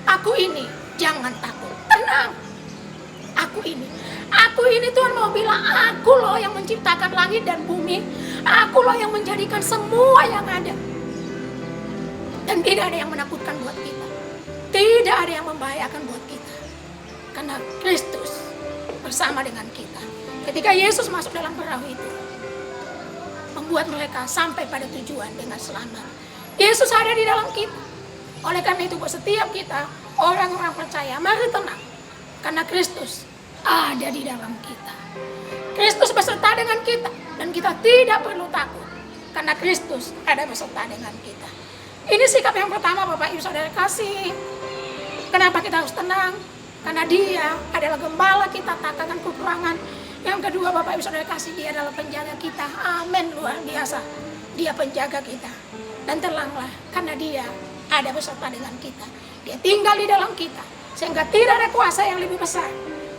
[SPEAKER 2] aku ini, jangan takut. Tenang, aku ini. Aku ini Tuhan mau bilang, aku loh yang menciptakan langit dan bumi. Aku loh yang menjadikan semua yang ada. Dan tidak ada yang menakutkan buat kita. Tidak ada yang membahayakan buat kita. Karena Kristus bersama dengan kita. Ketika Yesus masuk dalam perahu itu, membuat mereka sampai pada tujuan dengan selamat. Yesus ada di dalam kita. Oleh karena itu buat setiap kita, orang-orang percaya, mari tenang. Karena Kristus ada di dalam kita. Kristus beserta dengan kita. Dan kita tidak perlu takut. Karena Kristus ada beserta dengan kita. Ini sikap yang pertama Bapak Ibu Saudara kasih. Kenapa kita harus tenang? Karena Dia adalah gembala kita, tak akan kekurangan. Yang kedua Bapak Ibu Saudara kasih, Dia adalah penjaga kita. Amin, luar biasa. Dia penjaga kita. Dan tenanglah, karena Dia ada beserta dengan kita. Dia tinggal di dalam kita. Sehingga tidak ada kuasa yang lebih besar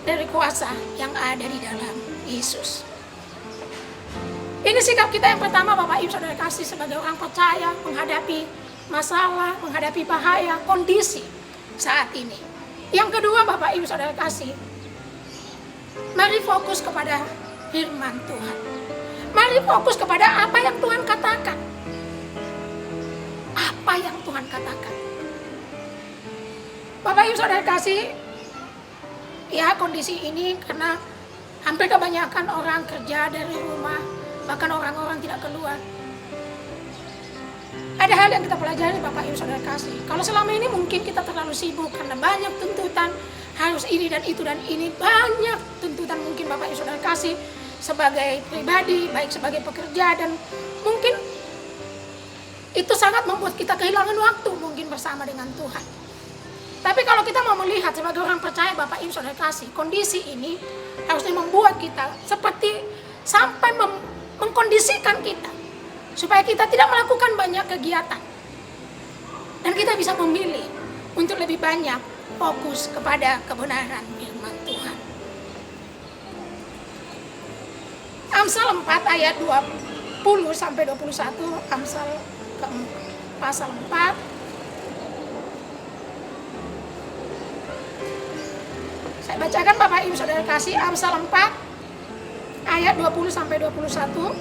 [SPEAKER 2] dari kuasa yang ada di dalam Yesus. Ini sikap kita yang pertama Bapak Ibu Saudara kasih sebagai orang percaya menghadapi masalah, menghadapi bahaya, kondisi saat ini. Yang kedua Bapak Ibu Saudara kasih, Mari fokus kepada firman Tuhan. Mari fokus kepada apa yang Tuhan katakan. Apa yang Tuhan katakan. Bapak Ibu Saudara kasih, ya kondisi ini karena hampir kebanyakan orang kerja dari rumah, bahkan orang-orang tidak keluar. Ada hal yang kita pelajari Bapak Ibu Saudara kasih. Kalau selama ini mungkin kita terlalu sibuk karena banyak tuntutan, harus ini dan itu dan ini, banyak tuntutan mungkin Bapak Ibu Saudara kasih sebagai pribadi, baik sebagai pekerja, dan mungkin itu sangat membuat kita kehilangan waktu mungkin bersama dengan Tuhan. Tapi kalau kita mau melihat sebagai orang percaya Bapak Ibu Saudara kasih, kondisi ini harusnya membuat kita seperti sampai mengkondisikan kita supaya kita tidak melakukan banyak kegiatan dan kita bisa memilih untuk lebih banyak fokus kepada kebenaran firman Tuhan. Amsal 4 ayat 20 sampai 21, Amsal pasal 4. Saya bacakan Bapak Ibu Saudara kasih, Amsal 4 ayat 20 sampai 21.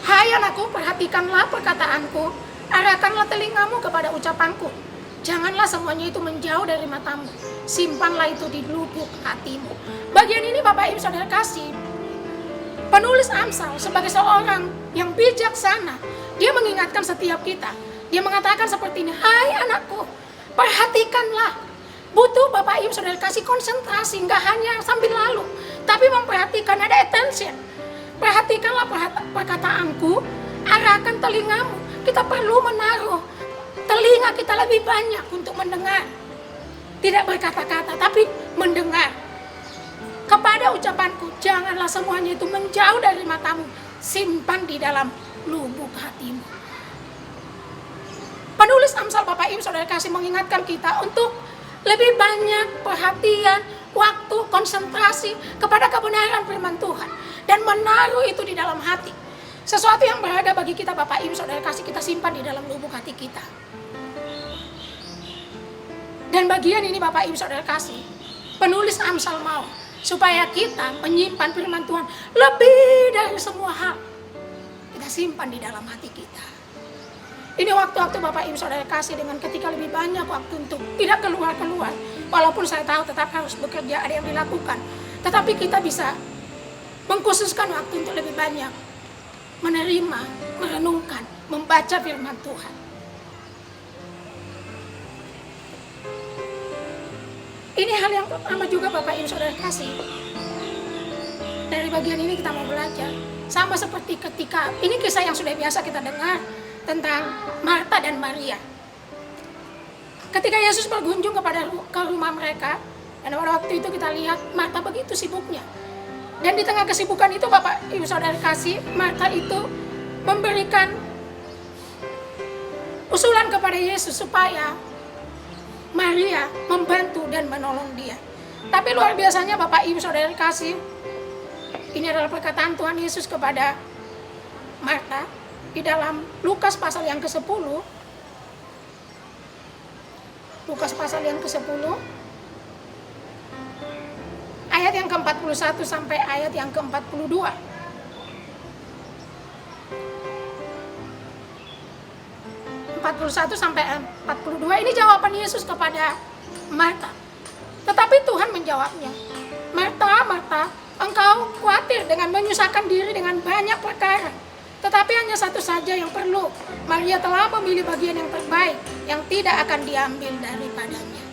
[SPEAKER 2] Hai anakku, perhatikanlah perkataanku, arahkanlah telingamu kepada ucapanku. Janganlah semuanya itu menjauh dari matamu, simpanlah itu di lubuk hatimu. Bagian ini Bapak Ibu Saudara kasih, penulis Amsal sebagai seorang yang bijaksana, dia mengingatkan setiap kita. Dia mengatakan seperti ini, hai anakku, perhatikanlah. Butuh Bapak Ibu Saudara kasih konsentrasi, nggak hanya sambil lalu, tapi memperhatikan, ada attention. Perhatikanlah perkataanku, arahkan telingamu. Kita perlu menaruh telinga kita lebih banyak untuk mendengar. Tidak berkata-kata, tapi mendengar. Kepada ucapanku, janganlah semuanya itu menjauh dari matamu, simpan di dalam lubuk hatimu. Penulis Amsal Bapak Ibu Saudara kasih mengingatkan kita untuk lebih banyak perhatian, waktu, konsentrasi kepada kebenaran firman Tuhan dan menaruh itu di dalam hati. Sesuatu yang berharga bagi kita Bapak Ibu Saudara kasih, kita simpan di dalam lubuk hati kita. Dan bagian ini Bapak Ibu Saudara kasih, penulis Amsal mau supaya kita menyimpan firman Tuhan lebih dari semua hal. Kita simpan di dalam hati kita. Ini waktu-waktu Bapak Ibu Saudara kasih dengan ketika lebih banyak waktu untuk tidak keluar-keluar. Walaupun saya tahu tetap harus bekerja, ada yang dilakukan. Tetapi kita bisa mengkhususkan waktu untuk lebih banyak menerima, merenungkan, membaca firman Tuhan. Ini hal yang pertama juga Bapak Ibu Saudara kasih. Dari bagian ini kita mau belajar. Sama seperti ketika, ini kisah yang sudah biasa kita dengar tentang Marta dan Maria. Ketika Yesus berkunjung ke rumah mereka, dan pada waktu itu kita lihat Marta begitu sibuknya. Dan di tengah kesibukan itu Bapak Ibu Saudara kasih, Marta itu memberikan usulan kepada Yesus supaya Maria membantu dan menolong dia. Tapi luar biasanya Bapak Ibu Saudara kasih, ini adalah perkataan Tuhan Yesus kepada Marta di dalam Lukas pasal yang ke-10. Lukas pasal yang ke-10 ayat yang ke-41 sampai ayat yang ke-42. Sampai 42 ini jawaban Yesus kepada Marta. Tetapi Tuhan menjawabnya, Marta, Marta, engkau khawatir dengan menyusahkan diri dengan banyak perkara. Tetapi hanya satu saja yang perlu. Maria telah memilih bagian yang terbaik, yang tidak akan diambil daripadanya.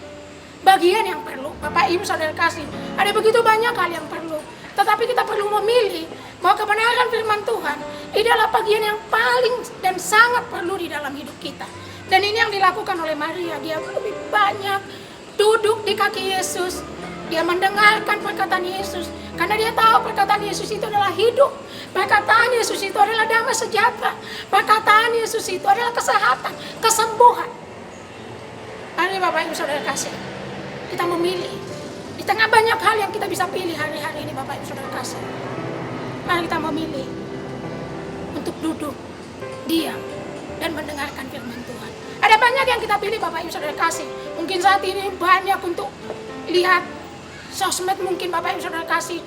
[SPEAKER 2] Bagian yang perlu, Bapak Ibu Saudara kasih, ada begitu banyak hal yang perlu. Tetapi kita perlu memilih bahwa kebenaran firman Tuhan ini adalah bagian yang paling dan sangat perlu di dalam hidup kita. Dan ini yang dilakukan oleh Maria. Dia lebih banyak duduk di kaki Yesus. Dia mendengarkan perkataan Yesus. Karena dia tahu perkataan Yesus itu adalah hidup. Perkataan Yesus itu adalah damai sejahtera. Perkataan Yesus itu adalah kesehatan, kesembuhan. Mari Bapak Ibu Saudara kasih, kita memilih. Di tengah banyak hal yang kita bisa pilih hari-hari ini Bapak Ibu Saudara kasih, mari kita memilih untuk duduk, diam, dan mendengarkan firman Tuhan. Ada banyak yang kita pilih Bapak Ibu Saudara kasih. Mungkin saat ini banyak untuk lihat sosmed mungkin Bapak Ibu Saudara kasih,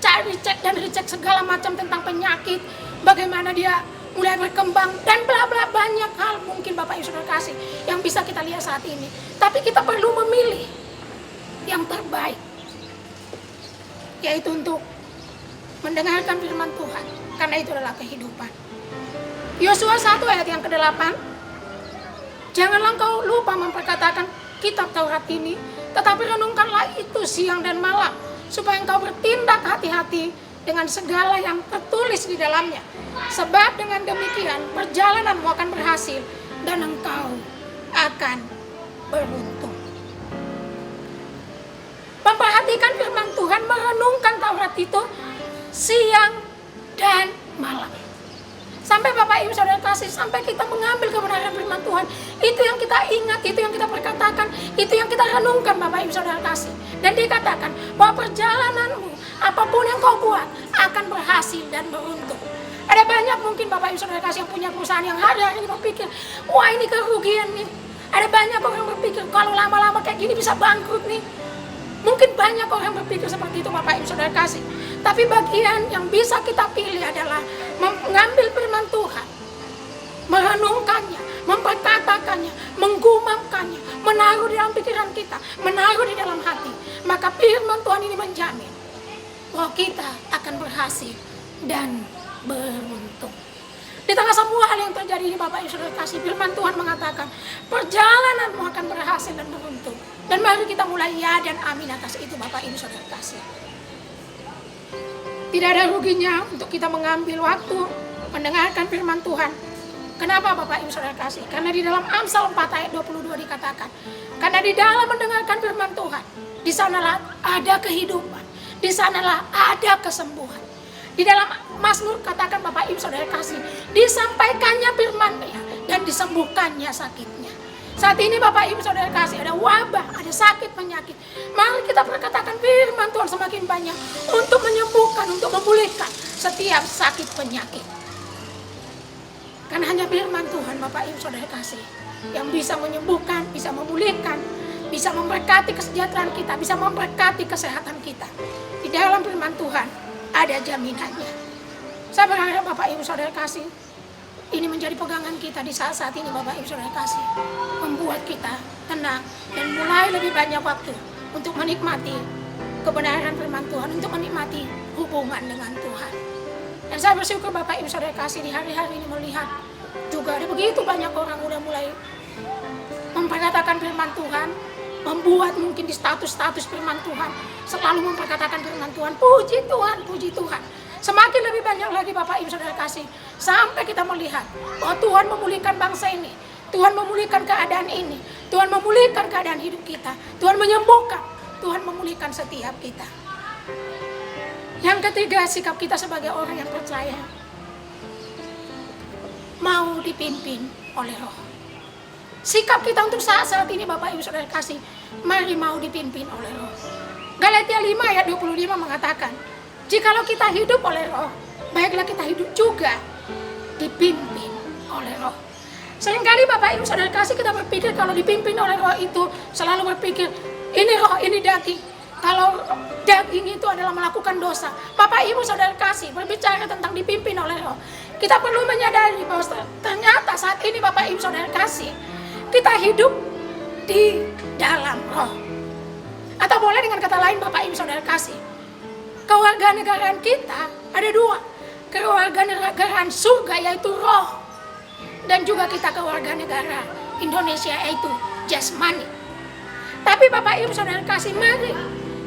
[SPEAKER 2] cari cek dan recheck segala macam tentang penyakit, bagaimana dia mulai berkembang, dan bla bla, banyak hal mungkin Bapak Ibu Saudara kasih yang bisa kita lihat saat ini. Tapi kita perlu memilih yang terbaik, yaitu untuk mendengarkan firman Tuhan, karena itu adalah kehidupan. Yosua 1 ayat yang ke-8, janganlah engkau lupa memperkatakan kitab Taurat ini, tetapi renungkanlah itu siang dan malam, supaya engkau bertindak hati-hati dengan segala yang tertulis di dalamnya. Sebab dengan demikian perjalananmu akan berhasil dan engkau akan beruntung. Memperhatikan firman Tuhan, merenungkan Taurat itu siang dan malam. Sampai Bapak Ibu Saudara kasih, sampai kita mengambil kebenaran firman Tuhan, itu yang kita ingat, itu yang kita perkatakan, itu yang kita renungkan Bapak Ibu Saudara kasih. Dan dikatakan bahwa perjalananmu, apapun yang kau buat, akan berhasil dan beruntung. Ada banyak mungkin Bapak Ibu Saudara kasih yang punya perusahaan yang hari-hari ini berpikir, wah ini kerugian nih. Ada banyak orang berpikir, kalau lama-lama kayak gini bisa bangkrut nih. Mungkin banyak orang berpikir seperti itu Bapak Ibu Saudara kasih. Tapi bagian yang bisa kita pilih adalah mengambil firman Tuhan, merenungkannya, memperkatakannya, menggumamkannya, menaruh di dalam pikiran kita, menaruh di dalam hati. Maka firman Tuhan ini menjamin bahwa kita akan berhasil dan beruntung. Di tengah semua hal yang terjadi ini Bapak Ibu Saudara kasih, firman Tuhan mengatakan perjalananmu akan berhasil dan beruntung. Dan mari kita mulai ya dan amin atas itu Bapak Ibu Saudara kasih. Tidak ada ruginya untuk kita mengambil waktu mendengarkan firman Tuhan. Kenapa Bapak Ibu Saudara kasih? Karena di dalam Amsal 4 ayat 22 dikatakan, karena di dalam mendengarkan firman Tuhan, di sanalah ada kehidupan, di sanalah ada kesembuhan. Di dalam Mazmur katakan Bapak Ibu Saudara kasih, disampaikannya firman-Nya dan disembuhkannya sakitnya. Saat ini Bapak Ibu Saudara kasih, ada wabah, ada sakit penyakit. Mari kita perkatakan firman Tuhan semakin banyak untuk menyembuhkan, untuk memulihkan setiap sakit penyakit. Karena hanya firman Tuhan Bapak Ibu Saudara kasih yang bisa menyembuhkan, bisa memulihkan, bisa memberkati kesejahteraan kita, bisa memberkati kesehatan kita. Di dalam firman Tuhan ada jaminannya. Saya berharap Bapak Ibu Saudara kasih, ini menjadi pegangan kita di saat-saat ini Bapak Ibu Saudara kasih, membuat kita tenang dan mulai lebih banyak waktu untuk menikmati kebenaran firman Tuhan, untuk menikmati hubungan dengan Tuhan. Dan saya bersyukur Bapak Ibu Saudara kasih di hari-hari ini melihat juga ada begitu banyak orang udah mulai memperkatakan firman Tuhan, membuat mungkin di status-status firman Tuhan selalu memperkatakan firman Tuhan. Puji Tuhan, puji Tuhan. Semakin lebih banyak lagi Bapak Ibu Saudara kasih, sampai kita melihat bahwa Tuhan memulihkan bangsa ini, Tuhan memulihkan keadaan ini, Tuhan memulihkan keadaan hidup kita, Tuhan menyembuhkan, Tuhan memulihkan setiap kita. Yang ketiga, sikap kita sebagai orang yang percaya, mau dipimpin oleh Roh. Sikap kita untuk saat-saat ini Bapak Ibu Saudara kasih, mari mau dipimpin oleh Roh. Galatia 5 ayat 25 mengatakan, jikalau kita hidup oleh Roh, baiklah kita hidup juga dipimpin oleh Roh. Seringkali Bapak Ibu Saudara kasih kita berpikir kalau dipimpin oleh Roh itu selalu berpikir, ini roh, ini daging. Kalau daging itu adalah melakukan dosa. Bapak Ibu Saudara kasih berbicara tentang dipimpin oleh Roh, kita perlu menyadari bahwa ternyata saat ini Bapak Ibu Saudara kasih, kita hidup di dalam Roh. Atau boleh dengan kata lain Bapak Ibu Saudara kasih, kewarganegaraan kita ada dua. Kewarganegaraan surga yaitu roh, dan juga kita kewarganegara Indonesia yaitu jasmani. Tapi Bapak Ibu Saudara kasih, mari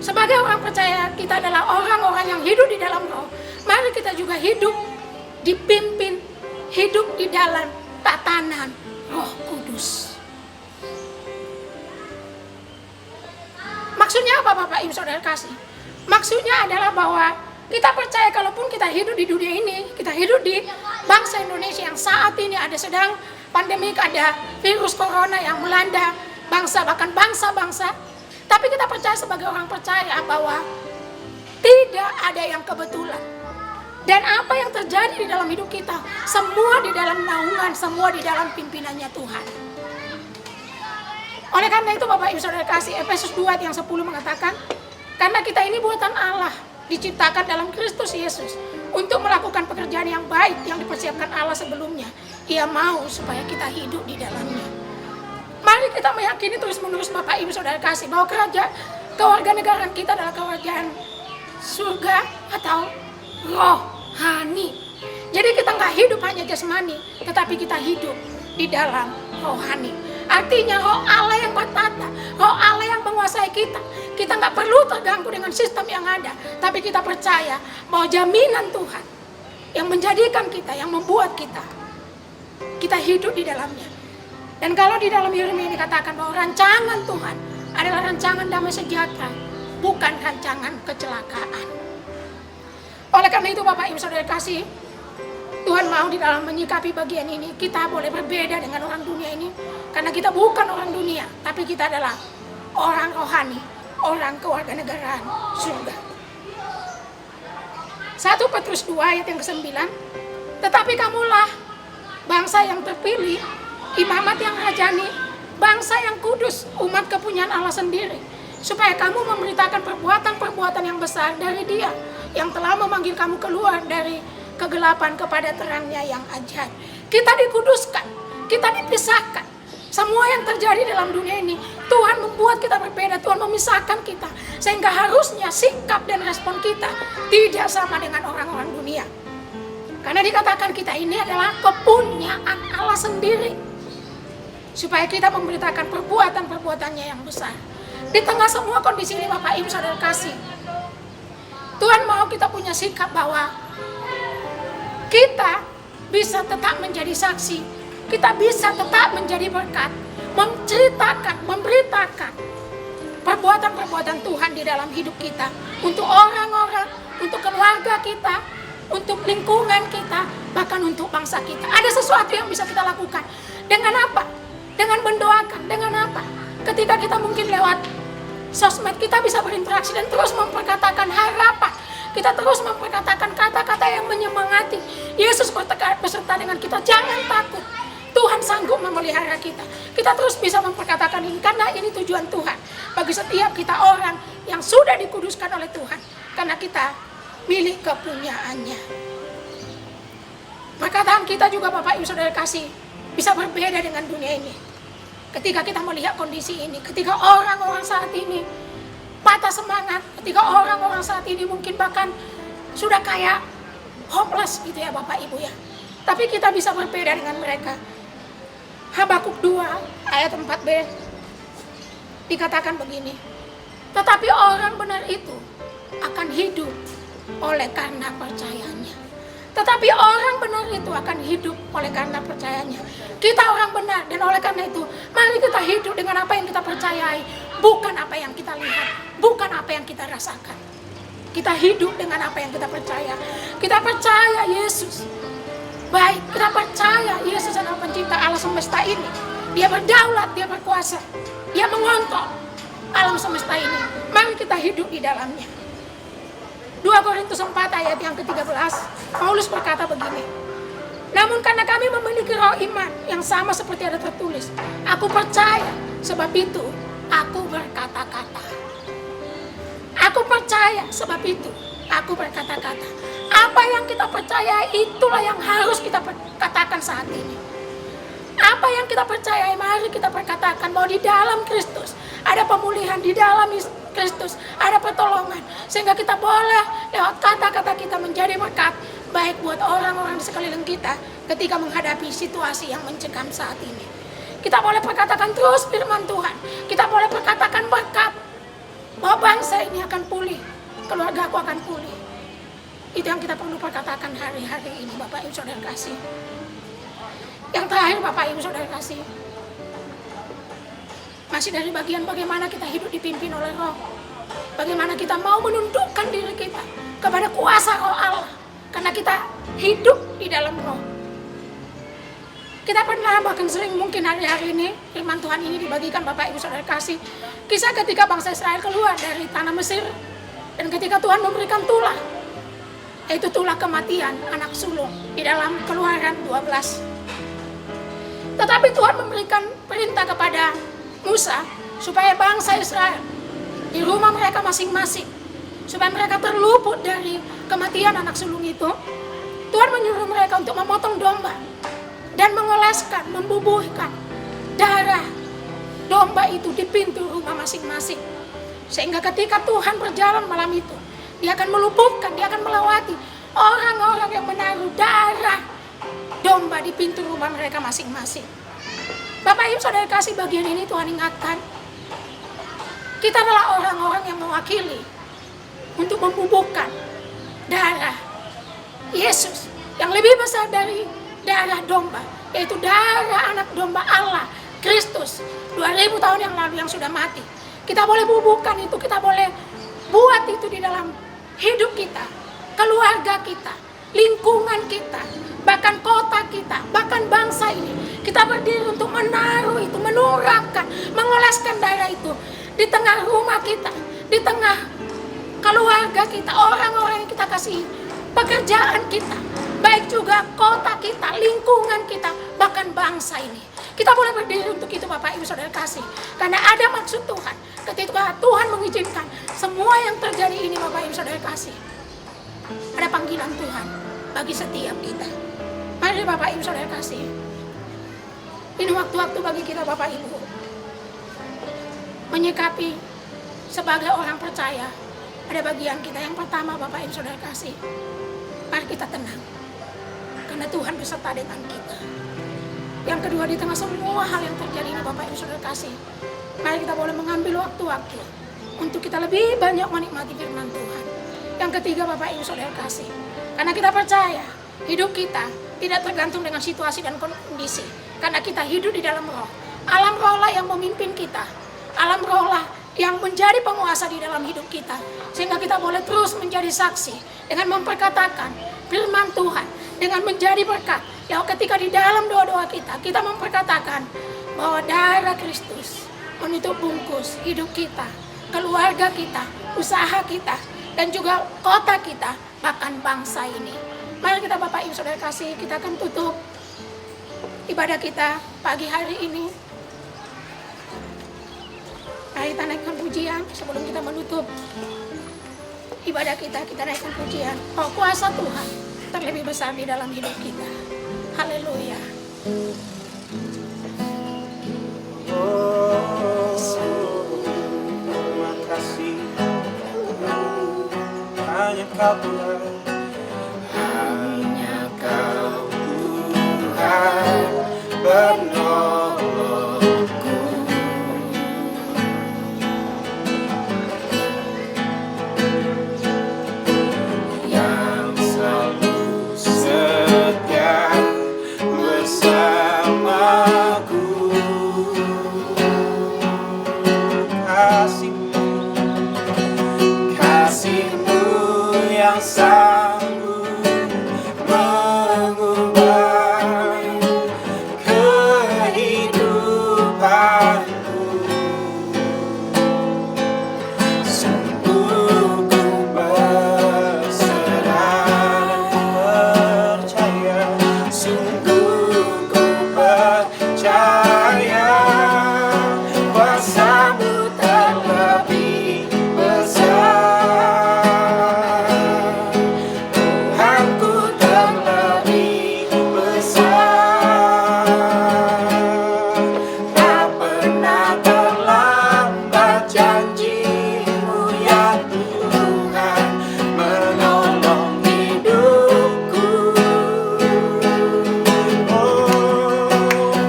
[SPEAKER 2] sebagai orang percaya kita adalah orang-orang yang hidup di dalam Roh. Mari kita juga hidup dipimpin, hidup di dalam tatanan Roh Kudus. Maksudnya apa Bapak Ibu Saudara kasih? Maksudnya adalah bahwa kita percaya kalaupun kita hidup di dunia ini, kita hidup di bangsa Indonesia yang saat ini ada sedang pandemik, ada virus corona yang melanda bangsa, bahkan bangsa-bangsa. Tapi kita percaya sebagai orang percaya bahwa tidak ada yang kebetulan. Dan apa yang terjadi di dalam hidup kita, semua di dalam naungan, semua di dalam pimpinannya Tuhan. Oleh karena itu Bapak Ibu Saudara kasih, Efesus 2 ayat yang 10 mengatakan, Karena kita ini buatan Allah, diciptakan dalam Kristus Yesus untuk melakukan pekerjaan yang baik yang dipersiapkan Allah sebelumnya. Ia mau supaya kita hidup di dalamnya. Mari kita meyakini terus-menerus Bapak Ibu Saudara kasih bahwa kewarganegaraan kita adalah kewarganegaraan surga atau rohani. Jadi kita nggak hidup hanya jasmani, tetapi kita hidup di dalam rohani. Artinya roh Allah yang bertata, roh Allah yang menguasai kita. Kita nggak perlu terganggu dengan sistem yang ada, tapi kita percaya bahwa jaminan Tuhan yang menjadikan kita, yang membuat kita hidup di dalamnya. Dan kalau di dalam Yeremia dikatakan bahwa rancangan Tuhan adalah rancangan damai sejahtera, bukan rancangan kecelakaan. Oleh karena itu Bapak Ibu Saudara kasih, Tuhan mau di dalam menyikapi bagian ini, kita boleh berbeda dengan orang dunia ini. Karena kita bukan orang dunia, tapi kita adalah orang rohani, orang kewarganegaraan surga. 1 Petrus 2 ayat yang ke-9, tetapi kamulah bangsa yang terpilih, imamat yang rajani, bangsa yang kudus, umat kepunyaan Allah sendiri, supaya kamu memberitakan perbuatan-perbuatan yang besar dari Dia yang telah memanggil kamu keluar dari kegelapan kepada terangnya yang ajaib. Kita dikuduskan, kita dipisahkan. Semua yang terjadi dalam dunia ini, Tuhan membuat kita berbeda, Tuhan memisahkan kita. Sehingga harusnya sikap dan respon kita tidak sama dengan orang-orang dunia. Karena dikatakan kita ini adalah kepunyaan Allah sendiri. Supaya kita memberitakan perbuatan-perbuatannya yang besar. Di tengah semua kondisi ini Bapak Ibu Saudara kasih, Tuhan mau kita punya sikap bahwa kita bisa tetap menjadi saksi. Kita bisa tetap menjadi berkat, menceritakan, memberitakan perbuatan-perbuatan Tuhan di dalam hidup kita. Untuk orang-orang, untuk keluarga kita, untuk lingkungan kita, bahkan untuk bangsa kita. Ada sesuatu yang bisa kita lakukan. Dengan apa? Dengan mendoakan. Dengan apa? Ketika kita mungkin lewat sosmed, kita bisa berinteraksi dan terus memperkatakan harapan. Kita terus memperkatakan kata-kata yang menyemangati. Yesus beserta dengan kita, jangan takut. Tuhan sanggup memelihara kita. Kita terus bisa memperkatakan ini karena ini tujuan Tuhan bagi setiap kita orang yang sudah dikuduskan oleh Tuhan, karena kita milik kepunyaannya. Perkataan kita juga Bapak Ibu Saudara kasih bisa berbeda dengan dunia ini. Ketika kita melihat kondisi ini, ketika orang-orang saat ini patah semangat, ketika orang-orang saat ini mungkin bahkan sudah kayak hopeless gitu ya Bapak Ibu ya. Tapi kita bisa berbeda dengan mereka. Habakuk 2 ayat 4b dikatakan begini, tetapi orang benar itu akan hidup oleh karena percayanya. Tetapi orang benar itu akan hidup oleh karena percayanya. Kita orang benar, dan oleh karena itu mari kita hidup dengan apa yang kita percayai, bukan apa yang kita lihat, bukan apa yang kita rasakan. Kita hidup dengan apa yang kita percaya. Kita percaya Yesus baik, kita percaya Yesus adalah pencipta alam semesta ini. Dia berdaulat, dia berkuasa, dia mengontrol alam semesta ini. Mari kita hidup di dalamnya. 2 Korintus 4 ayat yang ke-13, Paulus berkata begini, namun karena kami memiliki roh iman yang sama seperti ada tertulis, aku percaya, sebab itu aku berkata-kata. Aku percaya, sebab itu aku berkata-kata. Apa yang kita percaya itulah yang harus kita katakan saat ini. Apa yang kita percaya, mari kita perkatakan bahwa di dalam Kristus ada pemulihan, di dalam Kristus ada pertolongan. Sehingga kita boleh lewat kata-kata kita menjadi berkat, baik buat orang-orang di sekeliling kita ketika menghadapi situasi yang mencekam saat ini. Kita boleh perkatakan terus firman Tuhan. Kita boleh perkatakan berkat, bahwa bangsa ini akan pulih, keluarga aku akan pulih. Itu yang kita perlu perkatakan hari-hari ini Bapak Ibu Saudara kasih. Yang terakhir Bapak Ibu Saudara kasih, masih dari bagian bagaimana kita hidup dipimpin oleh Roh. Bagaimana kita mau menundukkan diri kita kepada kuasa Roh Allah, karena kita hidup di dalam Roh. Kita pernah bahkan sering mungkin hari-hari ini firman Tuhan ini dibagikan Bapak Ibu Saudara kasih. Kisah ketika bangsa Israel keluar dari tanah Mesir, dan ketika Tuhan memberikan tulah, yaitu tulah kematian anak sulung di dalam Keluaran 12. Tetapi Tuhan memberikan perintah kepada Musa supaya bangsa Israel di rumah mereka masing-masing, supaya mereka terluput dari kematian anak sulung itu. Tuhan menyuruh mereka untuk memotong domba dan mengoleskan, membubuhkan darah domba itu di pintu rumah masing-masing. Sehingga ketika Tuhan berjalan malam itu, Dia akan meluputkan, Dia akan melewati orang-orang yang menaruh darah domba di pintu rumah mereka masing-masing. Bapak Ibu Saudara kasih, bagian ini Tuhan ingatkan, kita adalah orang-orang yang mewakili untuk membubuhkan darah Yesus yang lebih besar dari darah domba, yaitu darah anak domba Allah, Kristus, 2000 tahun yang lalu yang sudah mati. Kita boleh bubuhkan itu, kita boleh buat itu di dalam hidup kita, keluarga kita, lingkungan kita, bahkan kota kita, bahkan bangsa ini. Kita berdiri untuk menaruh itu, menurunkan, mengoleskan darah itu di tengah rumah kita, di tengah keluarga kita, orang-orang yang kita kasih, pekerjaan kita, baik juga kota kita, lingkungan kita, bahkan bangsa ini. Kita boleh berdiri untuk itu Bapak Ibu Saudara kasih, karena ada maksud Tuhan. Ketika Tuhan mengizinkan semua yang terjadi ini Bapak Ibu Saudara kasih, ada panggilan Tuhan bagi setiap kita. Mari Bapak Ibu Saudara kasih, ini waktu-waktu bagi kita Bapak Ibu menyikapi sebagai orang percaya. Ada bagian kita yang pertama Bapak Ibu Saudara kasih, mari kita tenang, karena Tuhan beserta dengan kita. Yang kedua, di tengah semua hal yang terjadi ini Bapak Ibu Saudara kasih, mari kita boleh mengambil waktu-waktu untuk kita lebih banyak menikmati firman Tuhan. Yang ketiga Bapak Ibu Saudara kasih, karena kita percaya hidup kita tidak tergantung dengan situasi dan kondisi, karena kita hidup di dalam roh. Alam roh lah yang memimpin kita, alam roh lah yang menjadi penguasa di dalam hidup kita, sehingga kita boleh terus menjadi saksi dengan memperkatakan firman Tuhan, dengan menjadi berkat. Ya, ketika di dalam doa-doa kita memperkatakan bahwa darah Kristus menutup bungkus hidup kita, keluarga kita, usaha kita, dan juga kota kita, bahkan bangsa ini. Mari kita Bapak Ibu Saudara kasih, kita akan tutup ibadah kita pagi hari ini. Mari kita naikkan pujian sebelum kita menutup ibadah kita naikkan pujian. Oh, kuasa Tuhan terlebih besar di dalam hidup kita. Haleluya.
[SPEAKER 1] Terima kasih, hanya Kau Tuhan, hanya Kau Tuhan penolongku, yang selalu setia bersamaku. Kasih-Mu yang sanggup mengubah kehidupanku. Sungguh ku berserah, percaya, sungguh ku percaya, kuasa-Mu terlebih besar, Tuhanku terlebih besar. Tak pernah terlambat janji-Mu ya Tuhan, menolong hidupku. Oh,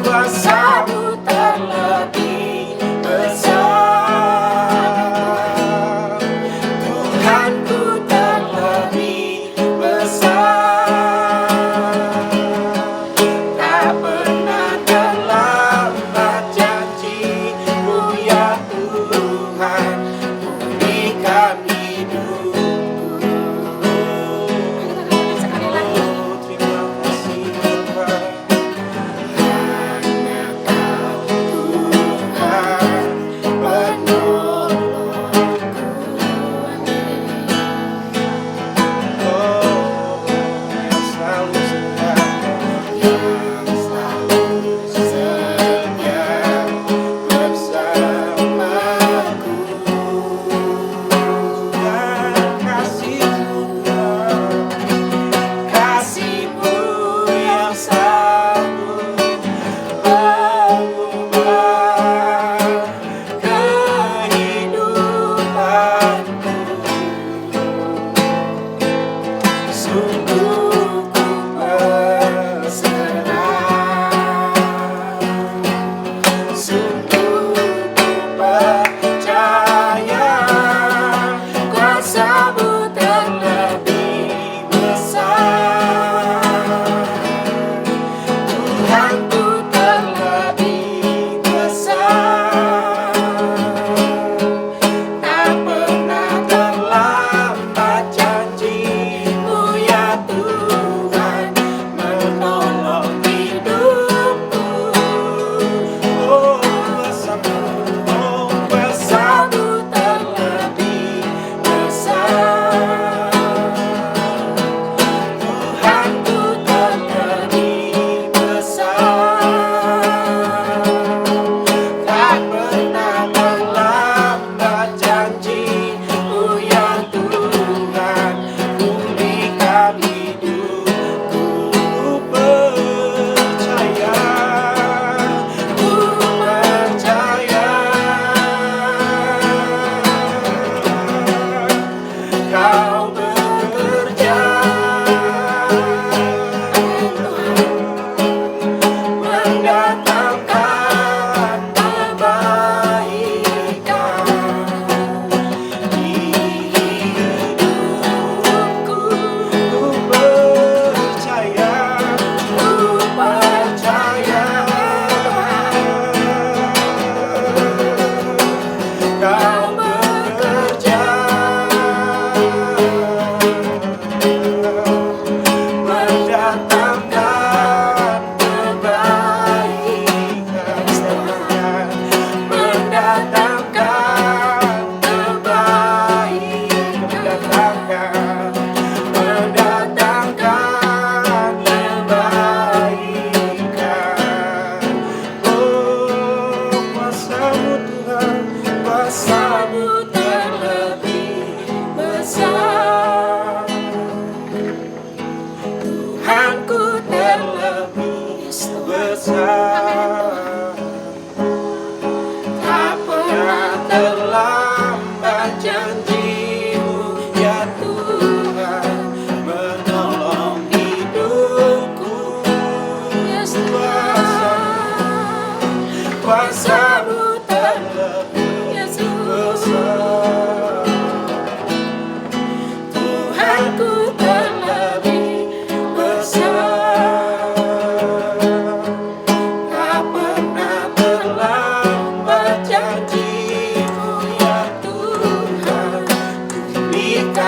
[SPEAKER 1] kuasa-Mu terlebih besar, Tuhanku terlebih besar. Tak pernah terlambat janji-Mu ya Tuhan, pulihkan hidupku.
[SPEAKER 2] Sekali lagi.
[SPEAKER 1] Terima kasih Tuhan, hanya Kau Tuhan penolongku. Oh, yang selalu setia, yang selalu setia bersamaku.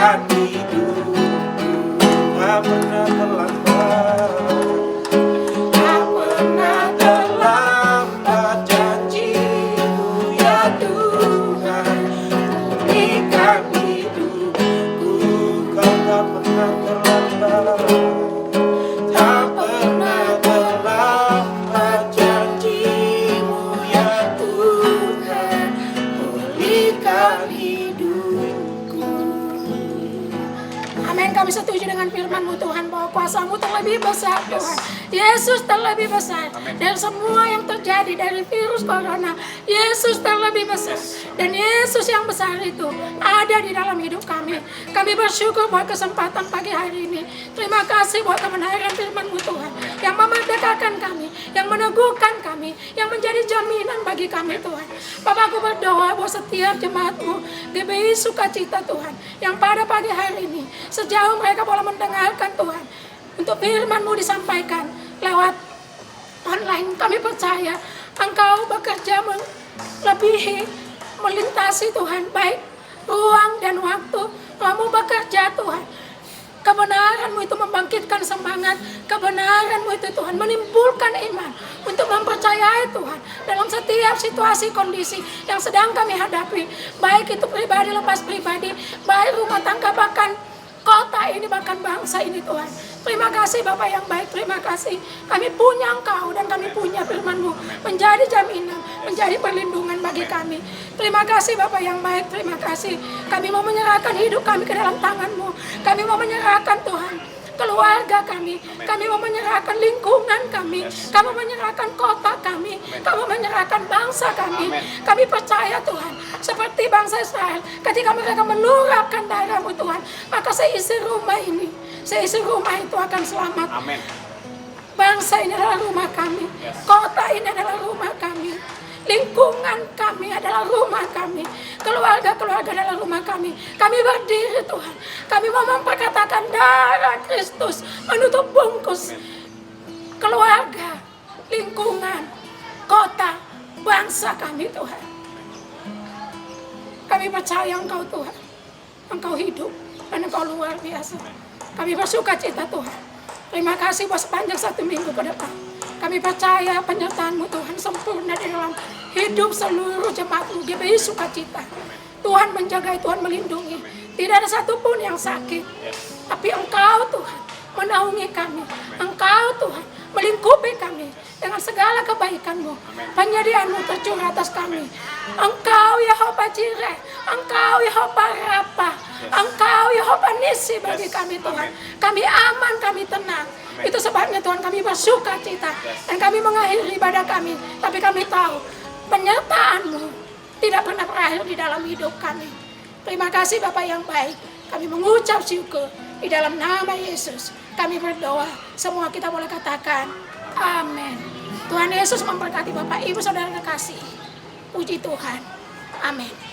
[SPEAKER 1] pulihkan hidupku. Tak pernah terlambat, tak pernah terlambat janji-Mu ya Tuhan. Pulihkan hidupku, Kau tak pernah terlambat, tak pernah terlambat janji-Mu ya Tuhan. Pulihkan hidupku.
[SPEAKER 2] Amin. Kami setuju dengan firman-Mu Tuhan, bahwa kuasa-Mu terlebih besar Tuhan. Yesus terlebih besar dari semua yang terjadi, dari virus corona. Yesus terlebih besar, dan Yesus yang besar itu ada di dalam hidup kami. Kami bersyukur buat kesempatan pagi hari ini. Terima kasih buat kebenaran firman-Mu Tuhan, yang memerdekakan kami, yang meneguhkan kami, yang menjadi jaminan bagi kami Tuhan. Bapak, aku berdoa buat setiap jemaat-Mu GBI Sukacita Tuhan, yang pada pagi hari ini, sejauh mereka boleh mendengarkan Tuhan, untuk firman-Mu disampaikan lewat online, kami percaya Engkau bekerja melebihi, melintasi Tuhan, baik ruang dan waktu. Kamu bekerja Tuhan. Kebenaran-Mu itu membangkitkan semangat, kebenaran-Mu itu Tuhan menimbulkan iman untuk mempercayai Tuhan dalam setiap situasi kondisi yang sedang kami hadapi, baik itu pribadi lepas pribadi, baik rumah tangga, bahkan kota ini, bahkan bangsa ini Tuhan. Terima kasih Bapak yang baik, terima kasih. Kami punya Engkau dan kami punya firman-Mu menjadi jaminan, menjadi perlindungan bagi kami. Terima kasih Bapak yang baik, terima kasih. Kami mau menyerahkan hidup kami ke dalam tangan-Mu. Kami mau menyerahkan Tuhan keluarga kami mau menyerahkan lingkungan kami mau menyerahkan kota kami mau menyerahkan bangsa kami. Kami percaya Tuhan, seperti bangsa Israel ketika mereka menurunkan darah-Mu Tuhan, maka seisi rumah ini, seisi rumah itu akan selamat.
[SPEAKER 1] Amin.
[SPEAKER 2] Bangsa ini adalah rumah kami, kota ini adalah rumah kami, lingkungan kami adalah rumah kami, keluarga-keluarga adalah rumah kami. Kami berdiri Tuhan, kami mau memperkatakan darah Kristus menutup bungkus keluarga, lingkungan, kota, bangsa kami Tuhan. Kami percaya Engkau Tuhan, Engkau hidup dan Engkau luar biasa. Kami bersuka cita Tuhan. Terima kasih buat sepanjang 1 minggu ke depan. Kami percaya penyertaan-Mu Tuhan sempurna di dalam hidup seluruh jemaat-Mu GBI Sukacita. Tuhan menjaga, Tuhan melindungi. Tidak ada satupun yang sakit. Tapi Engkau Tuhan menaungi kami. Engkau Tuhan melingkupi kami dengan segala kebaikan-Mu. Penyediaan-Mu tercurah atas kami. Engkau Yehova Jireh, Engkau Yehova Rafa, Engkau Yehova Nisi bagi kami Tuhan. Kami aman, kami tenang. Itu sebabnya Tuhan kami bersuka cita dan kami mengakhiri ibadah kami. Tapi kami tahu penyertaan-Mu tidak pernah berakhir di dalam hidup kami. Terima kasih Bapak yang baik. Kami mengucap syukur di dalam nama Yesus. Kami berdoa, semua kita boleh katakan amin. Tuhan Yesus memberkati Bapak Ibu Saudara kekasih. Puji Tuhan. Amin.